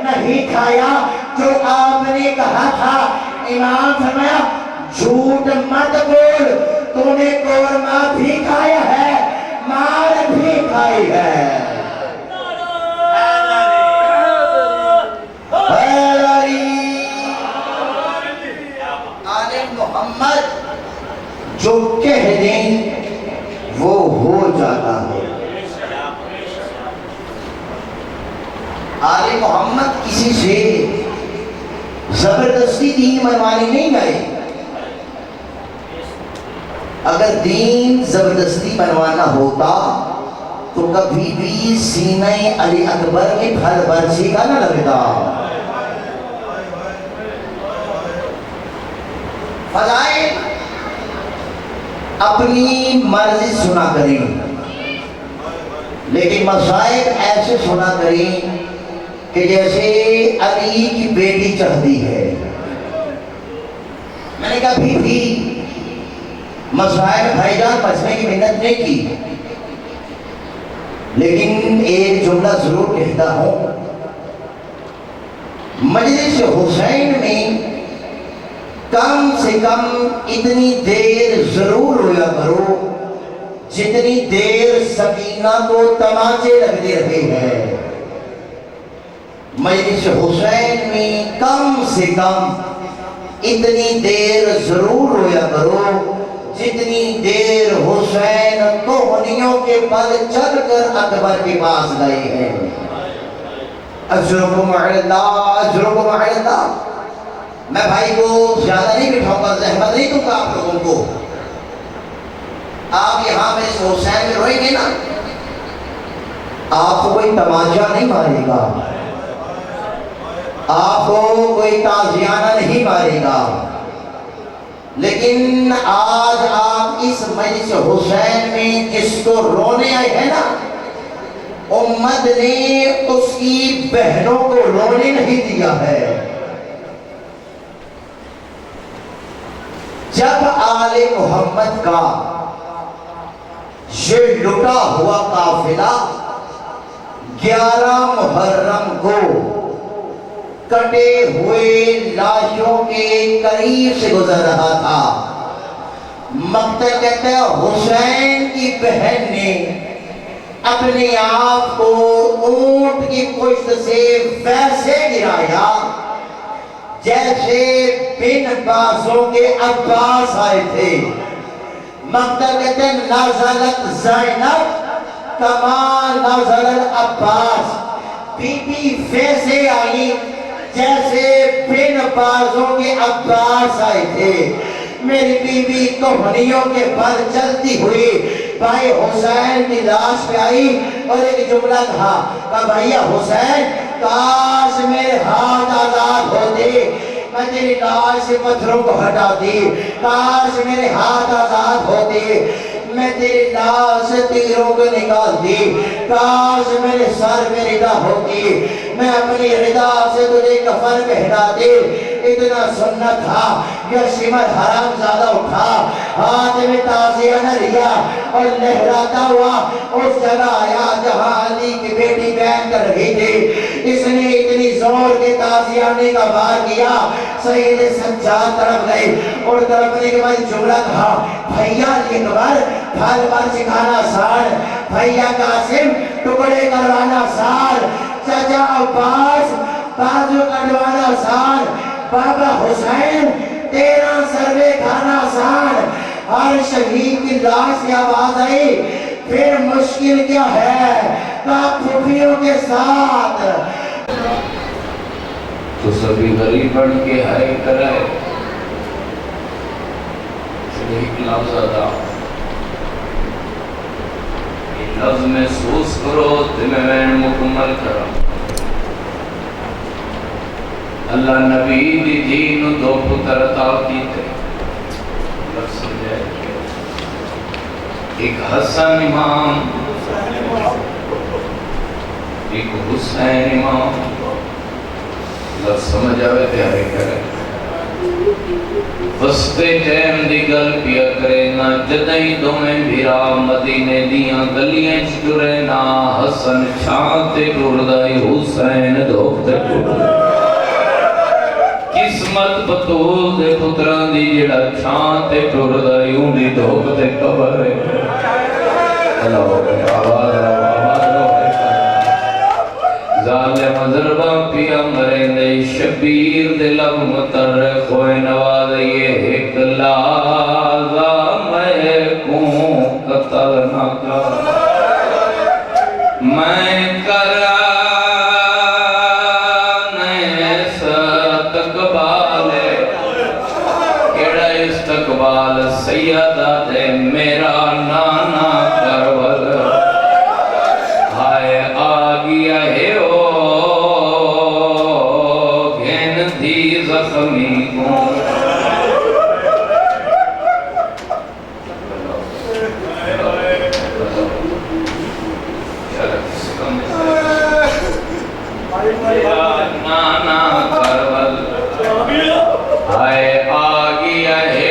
[SPEAKER 1] نہیں کھایا جو آپ نے کہا تھا. امام فرمایا جھوٹ مت بول, تو نے قورمہ بھی کھایا ہے, مار بھی کھائی ہے. آل محمد جو کہہ دیں وہ ہو جاتا ہے. آل محمد کسی سے زبردستی دین منوانے نہیں گئے. اگر دین زبردستی بنوانا ہوتا تو کبھی بھی سینہ علی اکبر میں پھل برسی کا نہ لگتا. فضائل اپنی مرضی سنا کریں, لیکن مصائب ایسے سنا کریں کہ جیسے علی کی بیٹی چاہتی ہے. میں نے کبھی بھی مصائب بھائی جان بچنے کی محنت نہیں کی, لیکن ایک جملہ ضرور کہتا ہوں, مجلس حسین میں کم سے کم اتنی دیر ضرور رویا کرو جتنی دیر سکینہ کو تماچے لگتے رہے ہیں. مجلس حسین میں کم سے کم اتنی دیر ضرور رویا کرو جتنی دیر حسین کوہنیوں کے پل چل کر اکبر کے پاس گئے ہیں. اجرکم علی اللہ, اجرکم علی اللہ. میں بھائی کو زیادہ نہیں بٹھاؤں گا, زحمت نہیں دوں گا آپ لوگوں کو. آپ یہاں میں اس حسین میں روئیں گے نا, آپ کو کوئی تماچا نہیں مارے گا, آپ کو کوئی تازیانہ نہیں مارے گا, لیکن آج آپ اس مجلس حسین میں جس کو رونے آئے ہیں نا, امت نے اس کی بہنوں کو رونے نہیں دیا ہے. جب آل محمد کا یہ لٹا ہوا قافلہ 11 محرم کو کٹے ہوئے لاشوں کے قریب سے گزر رہا تھا, مقتل کہتے ہیں حسین کی بہن نے اپنے آپ کو اونٹ کی پشت سے ویسے گرایا جیسے بن بازوں کے عباس آئے تھے. مقتل کہتے ہیں نازلت زینب کما نازل العباس, بی بی ویسے آئی جیسے بن بازوں کے عباس آئے تھے. میری بی بی کوہنیوں کے پر چلتی ہوئی بھائی حسین کی لاش پہ آئی اور ایک جملہ کہا کہ بھائی حسین کاش میرے ہاتھ آزاد ہوتے, میں تیری لاش سے پتھروں کو ہٹاتی, کاش میرے ہاتھ آزاد ہوتے, میں تیری لاش سے تیروں کو نکالتی, کاش میرے سر میں ردا ہوتی, میں اپنی ردا سے تجھے کفن پہناتی. اتنا سنت تھا کہ شمر حرام زیادہ اٹھا, ہاتھ میں تازیہ نہ لیا اور لہراتا ہوا اس جگہ آیا جہاں علی کی بیٹی بیان کر رہی تھی. اس نے اتنی زور کے تازیانے کا بار کیا، سید سجاد طرف گئے اور طرفنے کے بعد جملہ کہا، بھائیا اکبر پھل پر چکھانا سار، بھائیا قاسم ٹکڑے کروانا سار، چچا عباس بازو کٹوانا سار، بابا حسین تیرا سروے کھانا سار۔ ہر شہید کی لاش کی آواز آئی، پھر مشکل کیا ہے کہا پھوپھیوں کے ساتھ۔
[SPEAKER 3] تو سبھی غریب بن کے ہائے کرے، ایک لفظ ادا، ایک لفظ محسوس کرو تمہیں میں مکمل کرا۔ اللہ نبی دی دین دو پتر عطا کیتے، لفظ سمجھے، ایک حسن امام، ایک حسین امام، لفظ سمجھ آوے تیارے کرے۔ وستے ٹیم دی گل پیا کرے نا، جدائی دومیں بھیرا مدینے دیاں گلیاں چٹرے نا، حسن چھانتے ٹردائی حسین دھوکتے ٹردائی۔ قسمت بطول دے پتران دی جڑا چھانتے ٹردائی اونی دھوکتے قبر ہے۔ اللہ آباد رہو ظالم ضربہ پیا مرندے شبیر دلم مترخ ہوئے نواز یہ ایک لازہ میں کوں قتل نہ کر میں کرا استقبال سیدہ دے میرا نانا کربل ہائے آگیا ہے او گھن دی زخمی کو میرا نانا کربل ہائے آگیا ہے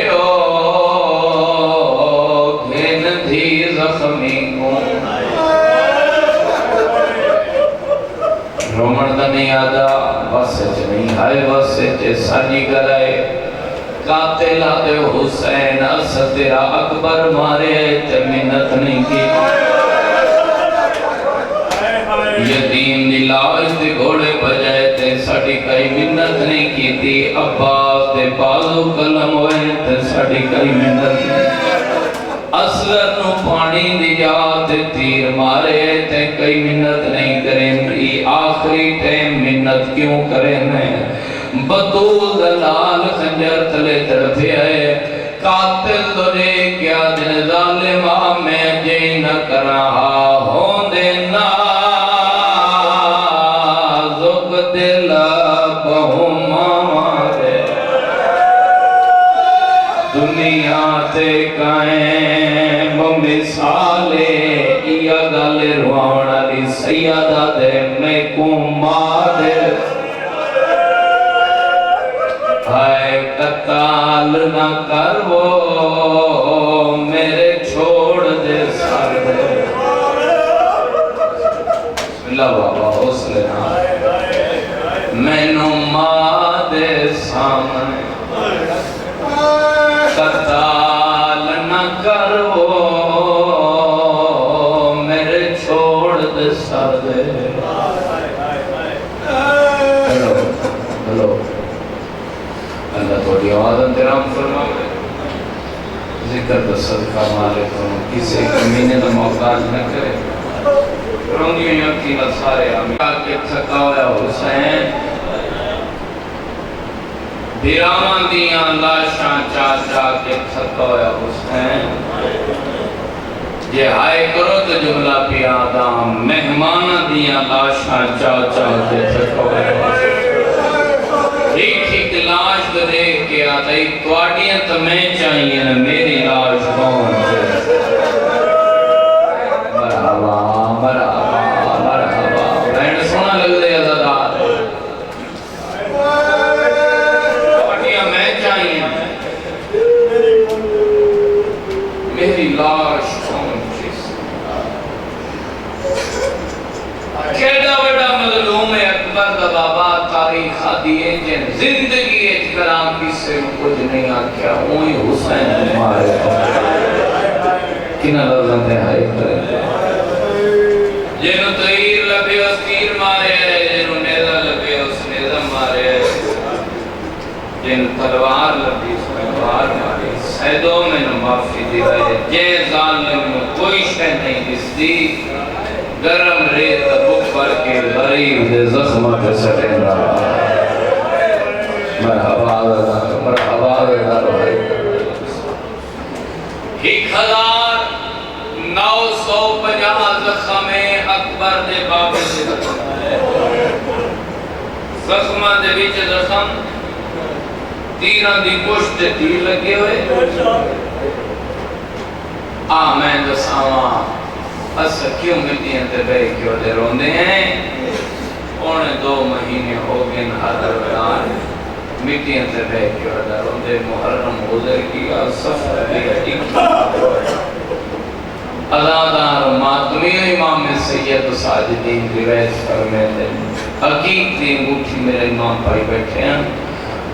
[SPEAKER 3] رومن دا نہیں آدھا بس نہیں ہائے بس ساجی کرائے قاتل آدھے حسین اسد تیرا اکبر مارے تے منت نہیں کی یتیم دی لاش دے گھوڑے بجائے تے ساڑی کئی منت نہیں کی تھی عباس دے بازو قلم ہوئے تے ساڑی کئی منت نہیں اصغر نو پانی دی جات تیر مارے تے کئی منت نہیں کریں ای آخری ٹیم منت کیوں کریں بطول دلال خنجر تلے تڑپے آئے قاتل دورے کیا دن ظالمہ میں جے نہ کرا ہوندے نازک دل بہم مارے دنیا تے کائیں مثالے یا گل روانا دی سیدہ دے میں کو مادے ہائے قتال نہ کر وہ میرے چھوڑ دے سر دے بسم اللہ بابا حوصلے میں نو مادے سامنے قتال نہ کر وہ سر دے ہلو اللہ توڑی آواز انترام فرماوے ذکر دا صدقہ مالک ہوں کسی کمینے دا محتاج نہ کرے رنگیوں یقینہ سارے آمین کہ تھکا ہویا حسین بیرامان دیاں لاشاں چاچا کے تھکا ہویا حسین یہ ہائے کرو تو جملہ پی آدم مہمانہ دیاں لاشاں چاچا کے تھکا ہویا ایک ایک لاش دیکھ کے آتا ایک توڑیاں تو میں چاہیے نا میری لاش کون سے مرحبا مرحبا مرحبا بہن سونا لگ دے عزادار توڑیاں میں چاہیے میری لاش کون چیز کیڑا بڑا مظلوم ہے تاریخ دیے جن زندگی ایک کلام کسی کچھ نہیں آکیا وہی حسین مارے کنہ لفظاں تے ہائی کرے جنہوں تیر لبے اس تیر مارے جنہوں نیزہ لبے اس نیزہ مارے جن تلوار لبی اس تلوار مارے سیدوں میں نو معافی دی رہے جے ظالم میں کوئی شے نہیں دس دی گرم ریت بک پر کے غریب دے زخمہ پہ سٹیں گا مرحبا دے روحی 1950 زخم اکبر دے بابے سے زخمہ دے بیچ زخم تیران دی پشت تیر لگے ہوئے میں دساواں اس کیوں مٹیاں تے بے کیوں دے روندے ہیں 2 مہینے ہو گئے حاضر بیان مٹیاں تے بے کیوں دے روندے محرم گزر کیا سفر بھی ازادار ماتمی امام سید ساجدین روایت فرماتے ہیں حقیقی انگوٹھی میرے امام بھائی بیٹھے ہیں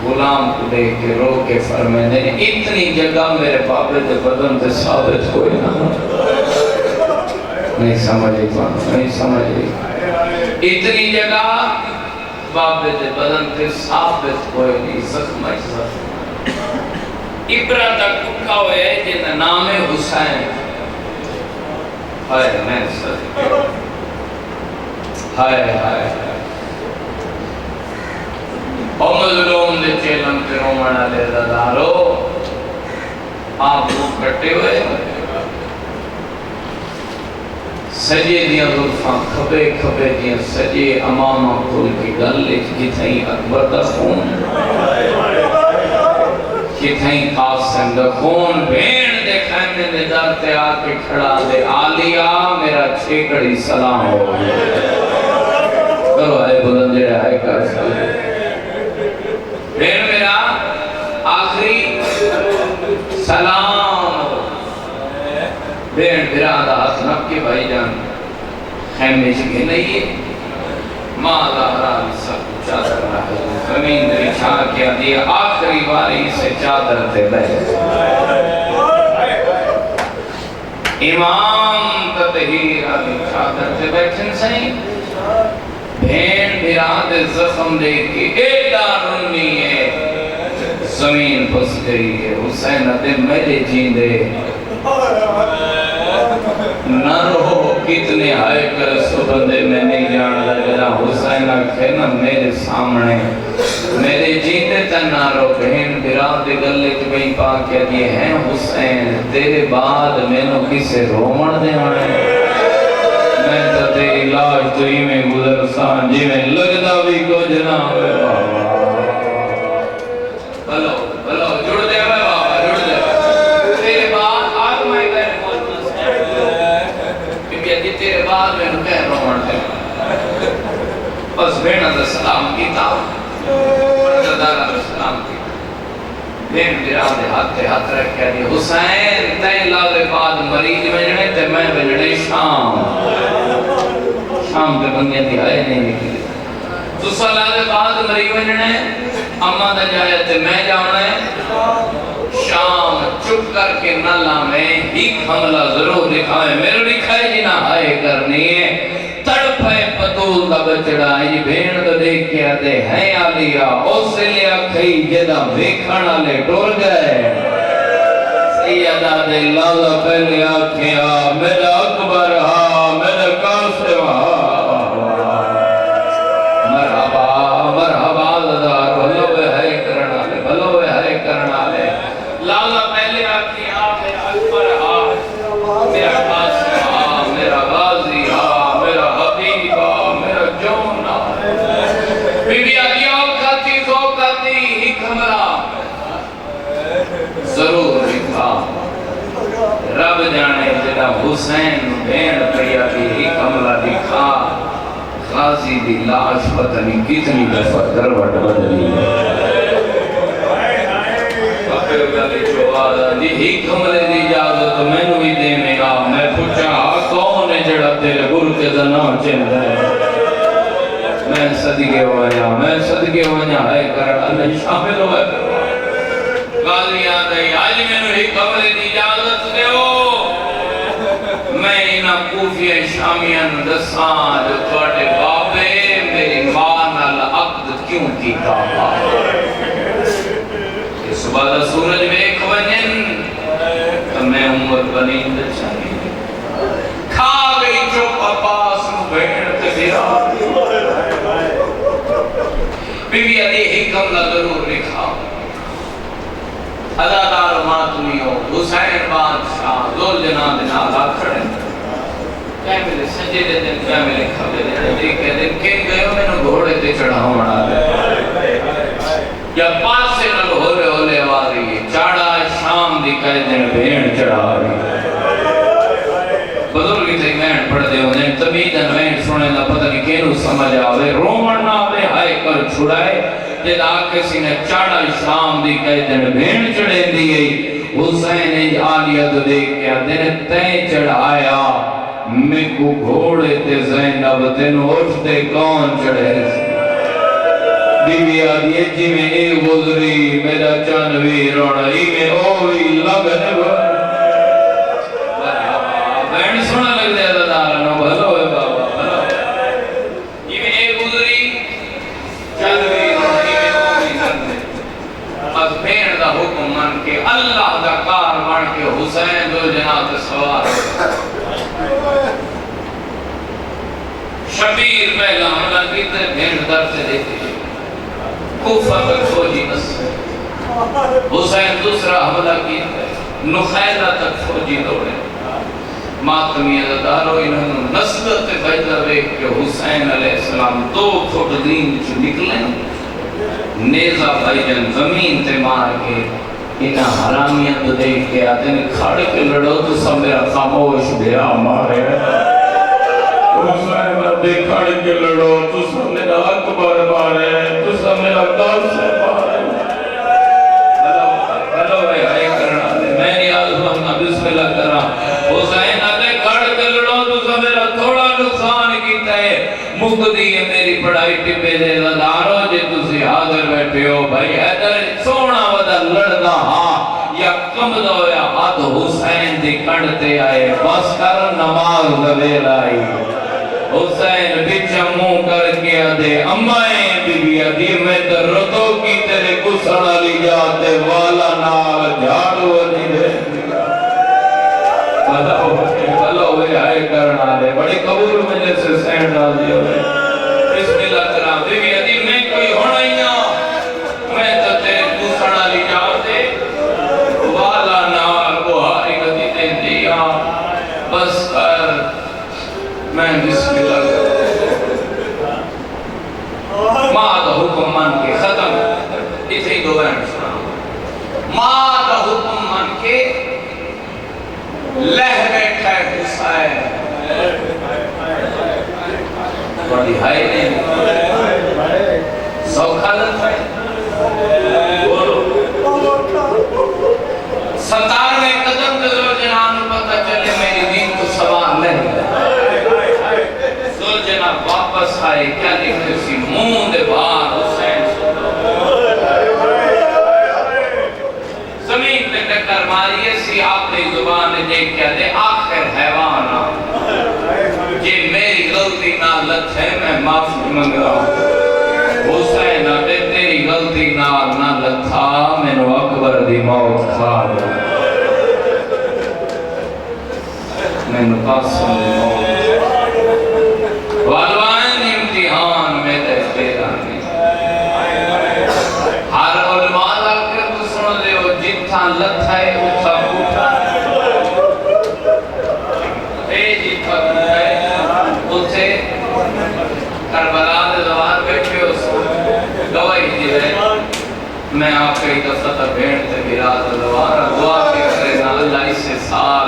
[SPEAKER 3] غلام کو لے کے رو کے فرماتے ہیں اتنی جگہ میرے بابے دے بدن تے ثابت کوئی نہ نہیں سمجھے اتنی جگہ بابے دے بدن تے ثابت کوئی نہیں زخم ابرا تک ککھا ہوئے ہے جن نام حسین ہائے میں صدق ہائے او مظلوم دے چیلم تے رومنا لے دادارو آپ روح کٹے ہوئے سجے دیاں ظلفاں کھبے دیاں سجے امامہ کھل کی گلے کتھائیں اکبر دا خون کتھائیں قاسم دا خون بین دے خیمے دے در تے آکے کھڑا دے آلیا میرا چھیکڑی سلام ہو کرو آئے بلند جڑے آئے کر سلام بین میرا آخری سلام بین میرا آدھا حسنب کے بھائی جان خیمے شکے نہیں ہے ماں ظہرہ سب چادر رہا ہے زمین دری چھا کیا دیا آخری باری سے چادر تے بیٹھ امام تطہیر آدھی چادر تے بیٹھن سہیں بھین بھیراد زخم دے کے ایڈا رنی ہے زمین پس گئی ہے حسین دے میرے جیندے نہ رہو کتنے آئے کر سبندے میں نہیں جان لگا حسین کہنا میرے سامنے میرے جیتے تا نہ رو بہن براد گلے کے بھئی پاک کیا دیئے ہیں حسین تیرے بعد میں نو کسے رومن دے آنے میں تا تیری لاش تو ہی میں گزر سان جی میں لگتا بھی کو جناب بابا بلو جڑ دے بابا جڑ دے تیرے بعد آگ میں گئے تیرے بعد میں نو کہہ رومن دے بس بھینا دا سلام کیتا پردادارہ دا سلام کیتا بھین بیراد ہاتھ رکھ کیا دی حسین تین لاغے بعد مریض بجنے تے میں بجنے شام تے بندیاں دی آئے نہیں نکلی تو لاغے بعد مریض بجنے اممہ دا جائے تے میں جاؤنے شام چپ کر کے نہ لامیں ایک حملہ ضرور لکھائے میرے لکھائے جنہ آئے کرنی ہے تڑپے پتول دا بچڑا یہ بھین دا دیکھ کے آتے ہیں آلیا اس لیا کھئی جدہ بیکھانا لے ٹور گئے سیدہ دے لالا پہلے آکھیا میرا اکبر میرا قاسم مرحبا دار بھلو ہے کرنا لے لالا پہلے آکھیا میرا اکبر میرا قاسم میرا غازی میرا حبیب میرا جون بی بی آدیا کھاتی زو کھاتی ہی کھمرا ضرور لکھا رب جانے جڑا حسین بین پڑیا کی ہی کملا لکھا غازی دی لاش پتہ نہیں کتنی دفعہ کروٹ بدلی پھر گلی چوہادا دی ہی کملے دی اجازت میں نو ہی دے میرا میں پوچھا کون ہے جڑا تیرے گل کے دنوں چند ہے میں میں صدقے ونیا ہے کر اللہ شامل ہوئے غازی آدھائی آج میں نے ایک قبر دی اجازت دے ہو میں انہا کوفی شامیان دسان جو توڑے بابے میری ماں نال عقد کیوں کی کہا کہ صبح دا سورج ویکھ ونین تو میں امت بنی دچانی کھا گئی چوپ پاس بھیڑ تے بیرا بی بی علی حکم نہ ضرور لکھا ادادار ماتمیوں حسین بادشاہ زول جناب نالا کھڑے کیا ملے سجے دے دن کیا ملے کھبے دے دن دیکھے دن کن گئے ہو میں نے گھوڑے تے چڑھا مڑا دے یا پاس سے نل ہولے واری چاڑا شام دی کہے دن بھین چڑھا رہی بزرگی تے مین پڑھ دے ہونے تمیدن مین سنے دا پتہ نہیں کینو سمجھ آوے رومن نہ آوے ہائے کر چھڑائے جد آکسی نے چاڑا شام دی کہے دن بھین چڑھے دی گئی حسین آلیت دیکھ کیا دن تین چڑھایا میں کو گھوڑے تے زینب تین اٹھتے کون چڑھے بی بی آدھی جی میں ایک گزری میرا چانوی روڑائی میں اوی لگنے بہن سنا لگ دے دارانو بھلو ہے بابا بھلو جی میں ایک گزری چانوی روڑائی میں اوی لگنے بس بہن دا حکم من کے اللہ دا کار من کے حسین دو جناب سوار شبیر پہلا حملہ کیتے بہن در سے دیکھتے کوفہ تک فوجی نسل حسین دوسرا حملہ کیتے نخیلہ تک فوجی دوڑے ماتمی عزدارو انہوں نسلت بجلہ بیک کہ حسین علیہ السلام 2 فٹ دین چو نکلیں نیزہ بھائیجن زمین تے مار کے انہا حرامیت دیکھ کے آتے نے کھاڑے کے لڑو تو سب میرا خاموش بیا مارے حسین دے کھاڑے کے لڑو تو سب میرا اکبر مارے تو سب میرا دل سے مارے بھلو بھائی آئے کرنا دے میں نیاز ہونا بسم اللہ کرا حسین دے کھاڑے کے لڑو تو سب میرا تھوڑا نقصان کیتا ہے مقدی ہے میری پڑھائی ٹپے دے دارو جے تسی حاضر بیٹھے ہو بھائی حیدر سونا ودا لڑنا ہاں یا کم دو یا ہاتھ حسین دی کڑتے آئے بس کر نماز دوے لائی حسین بچہ منہ کر کے آدھے امائیں بی بی آدھی میں درتوں کی تیرے کسڑا لی جاتے والا نال جھاڑو نہیں دے بھلو ہوئے آئے کرنا دے بڑی قبول میں جیسے سینڈ ڈال دیا ہوئے بسم اللہ کرام بی بی آدھی میں کوئی ہونا ہی میں تو تیرے کسڑا لی جاتے والا نال بہاری ندی دے دیا بس کر میں بسم اللہ ماں دا حکم من کے ختم اتنے ہی دو بہن سنا ماں دا حکم من کے لہ بیٹھا ہے حسین بڑی ہائی نے سوکھا لگتا ہے بولو 17 قدم دلو جنان پتہ چلے میری دین کو سوال نہیں دل جناب واپس آئے کیا لکھتے سی مون دے بار حسین زمین پہ ٹکر ماریے سی آخری زبان دیکھ کیا دے آخر حیوانا جے میری غلطی نہ لت ہے میں معافی منگ رہا ہوں حسین آتے تیری غلطی نہ لت تھا میں نو اکبر دی موت کھا دے میں نو قاسم دی موت والوان امتحان میں دے پیرانے ہر علماء لگ کر تو سن لے وہ جتھا لت ہے اتھا پوٹھا اے جتھا پوٹھا ہے اتھے کربلا دے دوار بیٹھے اس گواہی دی ہے میں آپ کئی دفعہ بھیڑ تے بیراد دوار دعا کے کرے نا اللہ اس سے سال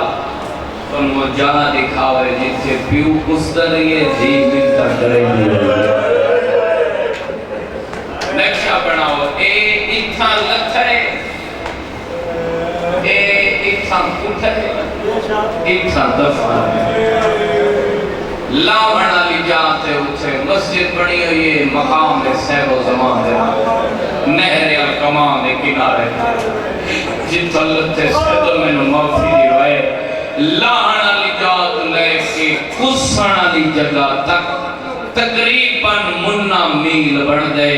[SPEAKER 3] ان وہ جانا دکھاوے جتھے پیو کستریے جی ملتا کریں گے نقشہ بناؤ اے اتھا لت ہے اے اتھا پوٹھ ہے اتھا دفعہ ہے لاون علی جاتے اتھے مسجد بنی ہوئی ہے مقام سیب و زمان دے نہر الکمان دے کنارے جت اللہ تے سیدل میں معافی دی رائے لاون علی جات لے کے کسن علی جگہ تک تقریباً منہ میل بڑھ دے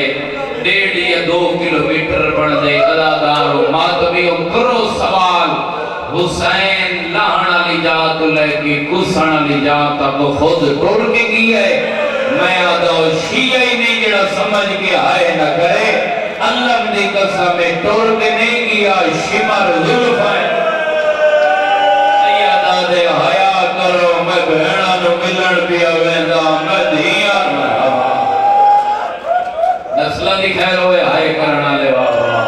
[SPEAKER 3] 1.5 یا 2 کلومیٹر بڑھ دے ادادارو ماتبیوں کرو سوال حسین لاہن علی جات لے کی کسن علی جات اب خود ٹوڑ کے کی ہے میں آدھو شیعہ ہی نہیں جڑا سمجھ کے آئے نہ کرے اللہ نے قسم میں ٹوڑ کے نہیں کیا شمر ظلف ہے سیدہ دے حیاء کرو میں بہنہ نو ملن بھی آویندہ میں دھیاں میں نسلہ دی خیر ہوئے ہائے کرنا لے بابا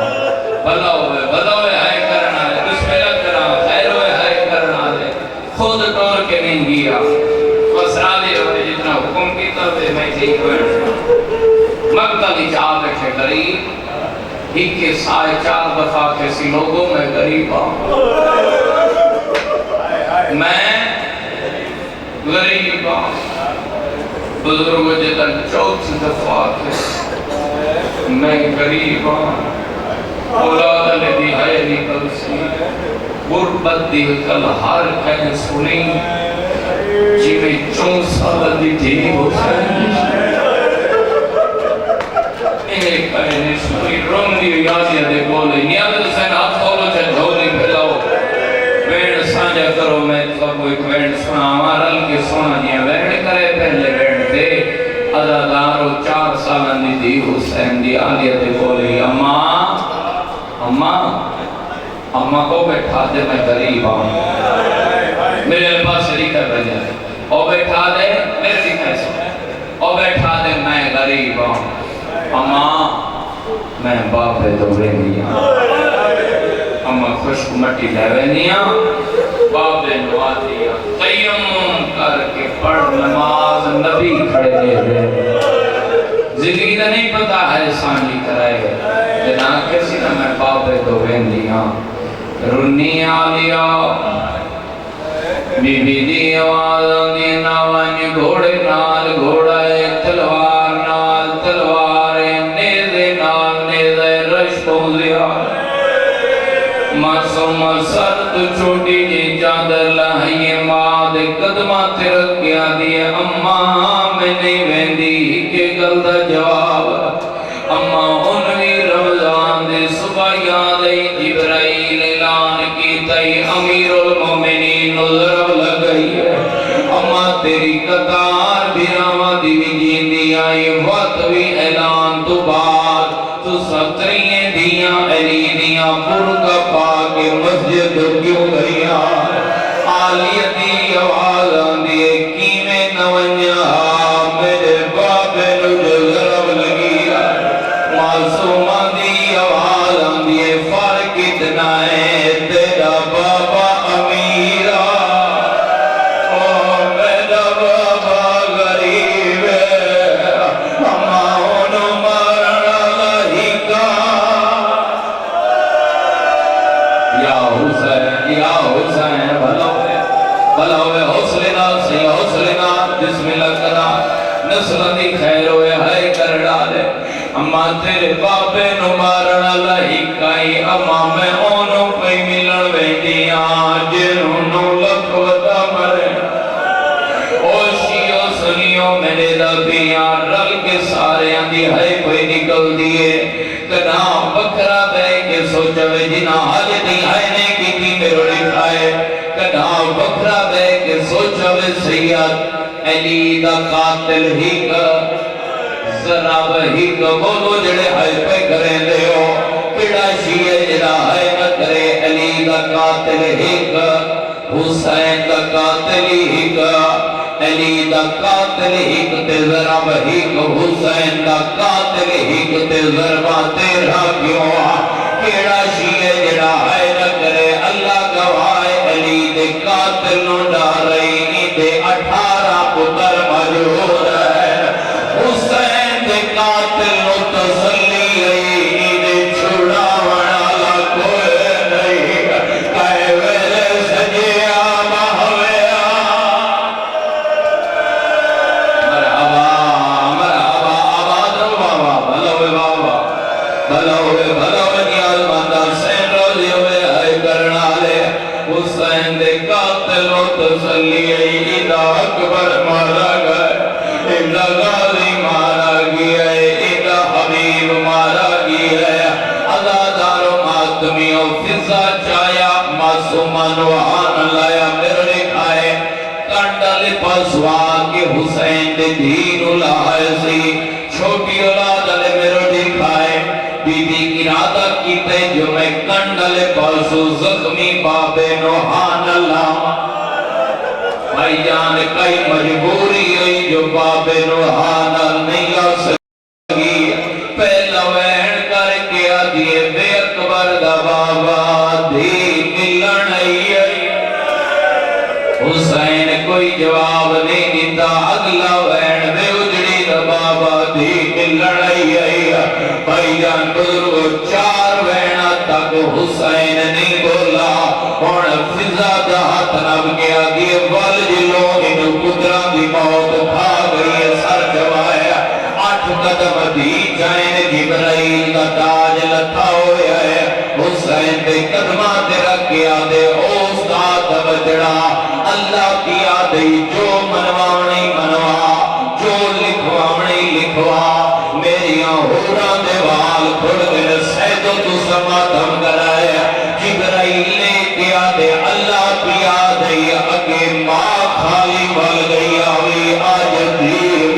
[SPEAKER 3] بھلا ہوئے ہائے کرنا لے بسم اللہ کرنا خیر ہوئے ہائے کرنا لے خود ٹور کے نہیں گیا وسرا دے ہوئے جتنا حکم کی طرف میں ٹھیک ہوئے مقتلی چاہ بیٹھے غریب ہی کے سائے 4 دفعہ کیسی لوگوں میں غریب آؤں میں غریب آؤں بزرگوں جتن 4 دفعہ کیسی میں غریب ہوں اولاد لدی ہے نکل سی غربت دی کل ہر کہیں سنی جی میں 4 سال دی تھی حسین ایک کہیں سنی رنگ دی یادیاں دے بولے نیاد حسین آپ کھولو چاہے جھولی پھیلاؤ ویڑ سانجا کرو میں سب ایک ویڑ سنا ہمارا کے سونا دیا ویڑ کرے پہلے ویڑ دے ادادارو 4 سالن دی دی حسین دی آلیہ دے بولے اماں کو بیٹھا دے میں غریب آؤں میرے پاس شریکہ بجا دے او بیٹھا دے میرے شریکہ سنے او بیٹھا دے میں غریب آؤں اماں میں باپے دوڑے دیا اماں خوشک مٹی لیوے دیا باپے نوا دیا قیمم کر کے پڑھ نماز نبی کھڑے دے دے زندگی دا نہیں پتا ہے سانجی کرائے جنا کسی نہ میں باپے دو بیندیاں رنی آلیا بی بی دی آوازوں دی ناوانی گھوڑے نال گھوڑے تلوار نال تلوار نیزے نال نیزے رش پوزیا معصوم سرد چھوٹی جی چادر لہیے ماں دے قدمہ ترک گیا دیئے اماں میں نہیں ویندی کہ گلدہ جواب اماں انوی رمضان دے صبح یادیں جبرائیل اعلان کی تئی امیر المومنین نظر لگئی ہے اماں تیری قطار بھی راما دی جین دی آئی وقت بھی اعلان تو بعد تو سترین دیاں علی دیاں پرگا پاک مسجد کیوں گئیاں آلیہ دی آواز آندیے کیمیں نونیا میرے بابے نجھے ضرب لگی معصومہ دی آواز آندیے فرق اتنا ہے تیرا بابا امیرہ اور میرا بابا غریب ہے اماں انہوں مارنا لہی کا یا حسین بھلا ہوئے حوصلنا سی حوصلنا بسم اللہ کرا نسل دی خیر ہوئے ہائے کر ڈالے اماں تیرے باپے نو مارنا لہی کائی اماں میں اونوں پہ ملن بیندیاں جنہوں نو لکھوتا مرے اوشیو سنیو میرے دبیاں رل کے سارے اندی ہائے کوئی نکل دیئے کنا بکرا بے کے سوچوے جنا حال دی ہائے نے کی تھی میرے لکھائے کنا بکرا بے کے سوچوے سید علی دا قاتل ہی کا ذرا وہی کا بولو جڑے ہائے پہ کریں دے ہو کڑا شیئے جڑا ہائے نہ کرے علی دا قاتل ہی کا حسین دا قاتل ہی کا علی دا قاتل ہی کتے ذرا وہی کا حسین دا قاتل ہی کتے ذرا تیرا کیوں کڑا شیئے جڑا ہائے نہ کرے اللہ گواہ علی دے قاتل نو ڈارئی دے 18 پتر موجود ہے حسین دے قاتل نو تسلی ہے دے چھڑا وڑا کوئی نہیں کہے ویلے سجیا مہویا حسین دے قاتل و تسلی ایدہ اکبر مارا گئے ایدہ غازی مارا گیا ایدہ حبیب مارا گیا عزادار و ماتمی و فضا چایا معصومان و آن لایا میرے لکھائے کنڈل پسوا کے حسین دے دین لائے سی چھوٹی اولاد لے میرے لکھائے بی بی ارادہ کیتے جو میں کنڈل پاسو زخمی بابے نوحان اللہ بھائی جان کئی مجبوری ہوئی جو بابے نوحان نہیں آ سکی پہلا وین کر کے آدھیے بے اکبر دا بابا دی ملن آئی حسین کوئی جواب نہیں دیتا اگلا وین بے اجڑی دا بابا دی ملن آئی بھائی جان بزرگ چار وینا تک حسین نہیں بولا اور فضا دا ہاتھ نب گیا دیئے وال جلو انہوں قدران دی موت کھا گئی سر جوایا 8 قدم دی جائن جبرائیل دا تاج لتھا ہویا ہے حسین دے قدمہ دے رکھیا دے اوستاد بجڑا اللہ کی آدھی جو منوانی منوا جو لکھوانی لکھوا میریاں ہورا دیوال کھڑ گئے سیدو تو سماتم کرائے جبرائیل نے کیا دے اللہ پیا دے اگے ماں کھالی بل گئی آوی آج دیر